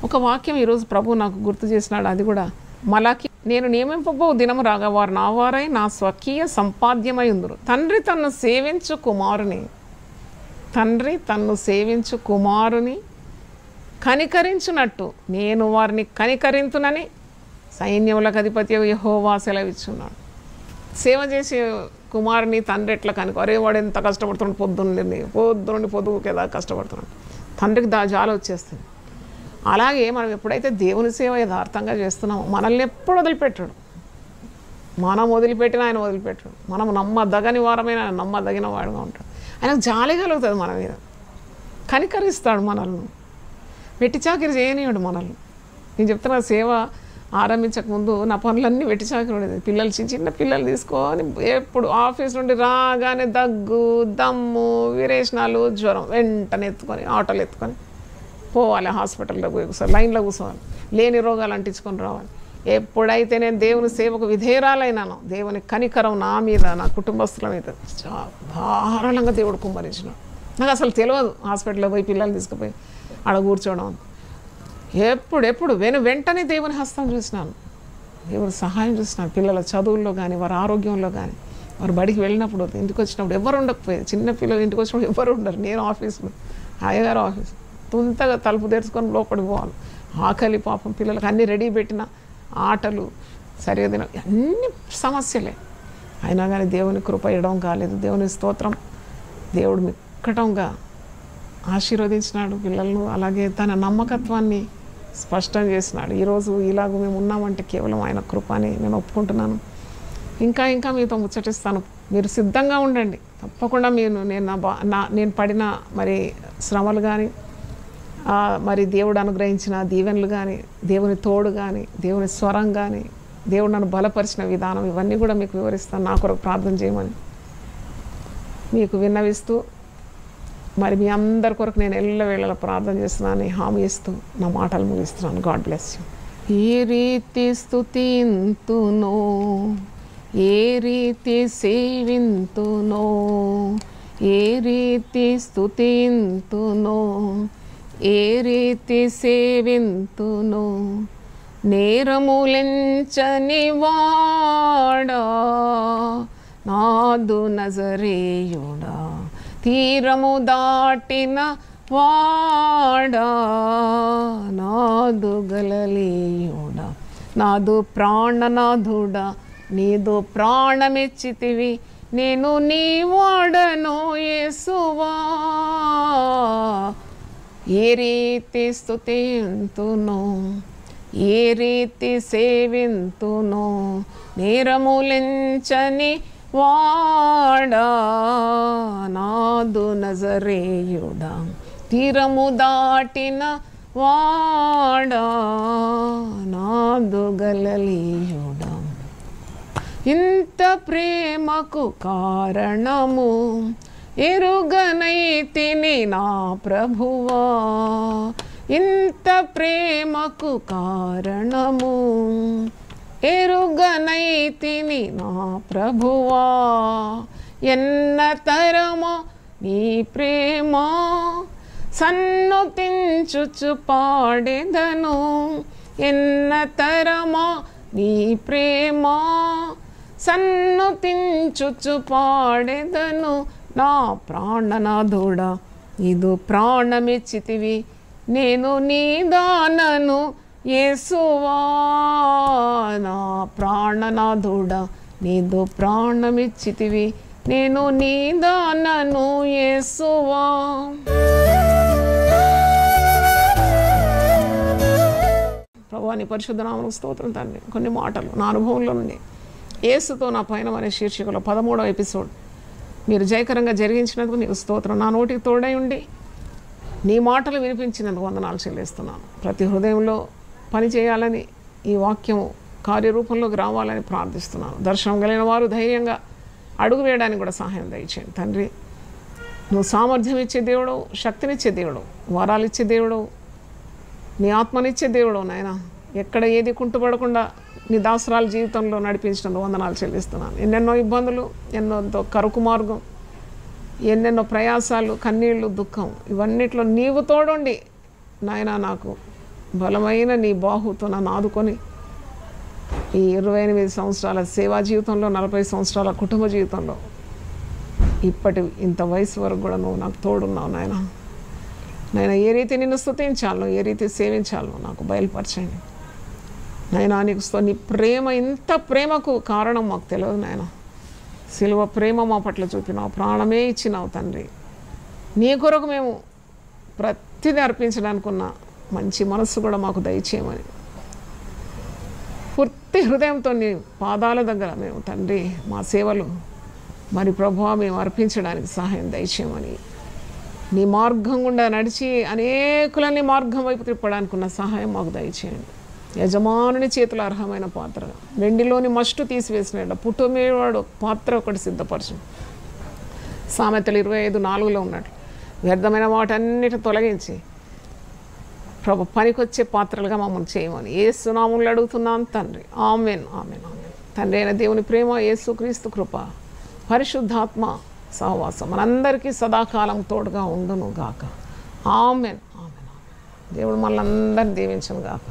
ఒక వాక్యం ఈరోజు ప్రభు నాకు గుర్తు చేసినాడు. అది కూడా మలాకి, నేను నియమింపబో దినము రాగా వారు నా వారై నా స్వకీయ సంపాద్యమై ఉందరు. తండ్రి తన్ను సేవించు కుమారుని కనికరించున్నట్టు నేను వారిని కనికరింతునని సైన్యములకు అధిపతి యెహోవా సెలవిచ్చున్నాడు. సేవ చేసే కుమారుని తండ్రి ఎట్లా అరే వాడు ఎంత కష్టపడుతున్నాడు, పొద్దున్నే పొద్దుకేదా కష్టపడుతున్నాడు, తండ్రికి జాలి వచ్చేస్తుంది. అలాగే మనం ఎప్పుడైతే దేవుని సేవ యథార్థంగా చేస్తున్నామో మనల్ని ఎప్పుడు వదిలిపెట్టాడు. మనం వదిలిపెట్టిన ఆయన వదిలిపెట్టాడు. మనం నమ్మదగని వారమైన ఆయన నమ్మదగిన వాడుగా ఉంటాడు. ఆయనకు జాలి కలుగుతుంది మన మీద, కనికరిస్తాడు మనల్ని, వెట్టి చాకిరి చేయనివాడు మనల్ని. నేను చెప్తున్నా, సేవ ఆరంభించకముందు నా పనులన్నీ వెట్టి చాకిరి ఉండేది. పిల్లలు చిన్న పిల్లలు తీసుకొని ఎప్పుడు ఆఫీస్ నుండి రాగానే దగ్గు, దమ్ము, విరేచనాలు, జ్వరం వెంటనే ఎత్తుకొని ఆటోలు ఎత్తుకొని పోవాలి, హాస్పిటల్లో పోయి కూర్చోవాలి, లైన్లో కూర్చోవాలి, లేని రోగాలు అంటించుకొని రావాలి. ఎప్పుడైతే నేను దేవుని సేవకు విధేయురాలైనానో దేవుని కనికరం నా మీద, నా కుటుంబస్తుల మీద ధారాళంగా దేవుడు కుమ్మరించినాడు. నాకు అసలు తెలియదు హాస్పిటల్లో పోయి పిల్లలు తీసుకుపోయి ఆడ కూర్చోవడం. ఎప్పుడు వెంటనే దేవుని హస్తం చూసినాను, దేవుని సహాయం చూసినాను. పిల్లల చదువుల్లో కానీ, వారి ఆరోగ్యంలో కానీ, వారు బడికి వెళ్ళినప్పుడు, ఇంటికి వచ్చినప్పుడు ఎవరు ఉండకపోయేది. చిన్న పిల్లలు ఇంటికి వచ్చినప్పుడు ఎవరు ఉండరు. నేను ఆఫీస్లో, అయ్యగారు ఆఫీస్, తుంతగా తలుపు తెరుచుకొని లోపలికి పోవాలి. ఆకలి పాపం పిల్లలకు అన్నీ రెడీ పెట్టిన, ఆటలు సరిగా తిన, అన్ని సమస్యలే. అయినా కానీ దేవుని కృప ఇవ్వడం కాలేదు. దేవుని స్తోత్రం, దేవుడు మిక్కటంగా ఆశీర్వదించినాడు పిల్లలను. అలాగే తన నమ్మకత్వాన్ని స్పష్టం చేసినాడు. ఈరోజు ఇలాగ మేము ఉన్నామంటే కేవలం ఆయన కృప అని నేను ఒప్పుకుంటున్నాను. ఇంకా మీతో ముచ్చటిస్తాను. మీరు సిద్ధంగా ఉండండి. తప్పకుండా నేను పడిన మరి శ్రమలు కానీ, మరి దేవుడు అనుగ్రహించిన దీవెనలు కానీ, దేవుని తోడు కానీ, దేవుని స్వరం కానీ, దేవుడు నన్ను బలపరిచిన విధానం, ఇవన్నీ కూడా మీకు వివరిస్తాను. నా కొరకు ప్రార్థన చేయమని మీకు విన్నవిస్తూ, మరి మీ అందరి కొరకు నేను ఎల్లవేళలా ప్రార్థన చేస్తున్నాను, హామీ ఇస్తూ నా మాటలు ముగిస్తున్నాను. God bless you. ఏ రీతి స్తుతింతునో, ఏ రీతి సేవింతునో, ఏ రీతి స్తుతింతునో, ఏ రీతి సేవింతునో, నేరములెంచని వాడా నాదు నజరేయుడా, తీరము దాటిన వాడా నాదు గలలీయుడా, నాదు ప్రాణనాథుడా నీదు ప్రాణమెచ్చితివి, నేను నీ వాడను యేసువా. ఏ రీతి స్తుతింతునో, ఏ రీతి సేవింతునో, నేరములెంచని వాడా నాదు నజరేయుడా, తీరము దాటిన వాడా నాదు గలలీయుడా. ఇంత ప్రేమకు కారణము ఎరుగనైతిని నా ప్రభువా, ఇంత ప్రేమకు కారణము ఎరుగనైతిని నా ప్రభువా. ఎన్న తరమో నీ ప్రేమ సన్నుతించుచు పాడెదను, ఎన్న తరమో నీ ప్రేమ సన్నుతించుచు పాడెదను. నా ప్రాణనాథుడా నీదు ప్రాణమెచ్చితివి, నేను నీ దానను యేసువా నా ప్రాణనాథుడా నీదు ప్రాణమిచ్చితివి, నేను నీదానను యేసువా. ప్రభువా నీ పరిశుద్ధ నామమునకు స్తోత్రం తండ్రి. కొన్ని మాటలు నా అనుభవంలో నుండి యేసుతో నా పయనం అనే శీర్షికలో 13వ ఎపిసోడ్ మీరు జయకరంగా జరిగించినందుకు నీకు స్తోత్రం. నా నోటికి తోడై ఉండి నీ మాటలు వినిపించినందుకు వందనాలు చెల్లిస్తున్నాను. ప్రతి హృదయంలో పని చేయాలని, ఈ వాక్యము కార్యరూపంలోకి రావాలని ప్రార్థిస్తున్నాను. దర్శనం కలిగిన వారు ధైర్యంగా అడుగు వేయడానికి కూడా సహాయం దయచేయండి తండ్రి. నువ్వు సామర్థ్యం ఇచ్చే దేవుడు, శక్తినిచ్చే దేవుడు, వరాలు ఇచ్చే దేవుడు, నీ ఆత్మనిచ్చే దేవుడు నాయన. ఎక్కడ ఏది కుంటుపడకుండా నీ దాసరాల జీవితంలో నడిపించినందుకు వందనాలు చెల్లిస్తున్నాను. ఎన్నెన్నో ఇబ్బందులు, ఎన్నో కరుకు మార్గం, ఎన్నెన్నో ప్రయాసాలు, కన్నీళ్ళు, దుఃఖం, ఇవన్నిట్లో నీవు తోడుండి నాయన నాకు బలమైన నీ బాహుతో నన్ను ఆదుకొని ఈ 28 సంవత్సరాల సేవా జీవితంలో, 40 సంవత్సరాల కుటుంబ జీవితంలో ఇప్పటి ఇంత వయసు వరకు కూడా నువ్వు నాకు తోడున్నావు నాయన. నాయన ఏ రీతి నిన్ను స్తుతించాలో, ఏ రీతి సేవించాలో నాకు బయలుపరచండి నాయన. నీకు నీ ప్రేమ, ఇంత ప్రేమకు కారణం మాకు తెలియదు నాయన. సిలువ ప్రేమ మా పట్ల చూపినావు, ప్రాణమే ఇచ్చినావు తండ్రి. నీ కొరకు మేము ప్రతిదీ అర్పించడానికి ఉన్న మంచి మనస్సు కూడా మాకు దయచేయమని పూర్తి హృదయంతో నీ పాదాల దగ్గర మేము తండ్రి మా సేవలు మరి ప్రభువా మేము అర్పించడానికి సహాయం దయచేయమని, నీ మార్గం గుండా నడిచి అనేకులని మార్గం వైపు తిప్పడానికి ఉన్న సహాయం మాకు దయచేయండి. యజమానుని చేతుల అర్హమైన పాత్ర, వెండిలోని మస్టు తీసివేసిన పుట్టుమేవాడు పాత్ర ఒకటి సిద్ధపరచు. సామెతలు 25:4 ఉన్నట్లు వ్యర్థమైన వాటన్నిటి తొలగించి ప్రభు పనికొచ్చే పాత్రలుగా మమ్మల్ని చేయమని యేసు నామములో అడుగుతున్నాను తండ్రి. Amen, amen, amen. తండ్రి అయిన దేవుని ప్రేమ, యేసుక్రీస్తు కృప, పరిశుద్ధాత్మ సహవాసం మనందరికీ సదాకాలం తోడుగా ఉండును గాక. Amen, amen. దేవుడు మనల్ని అందరినీ దీవించును గాక.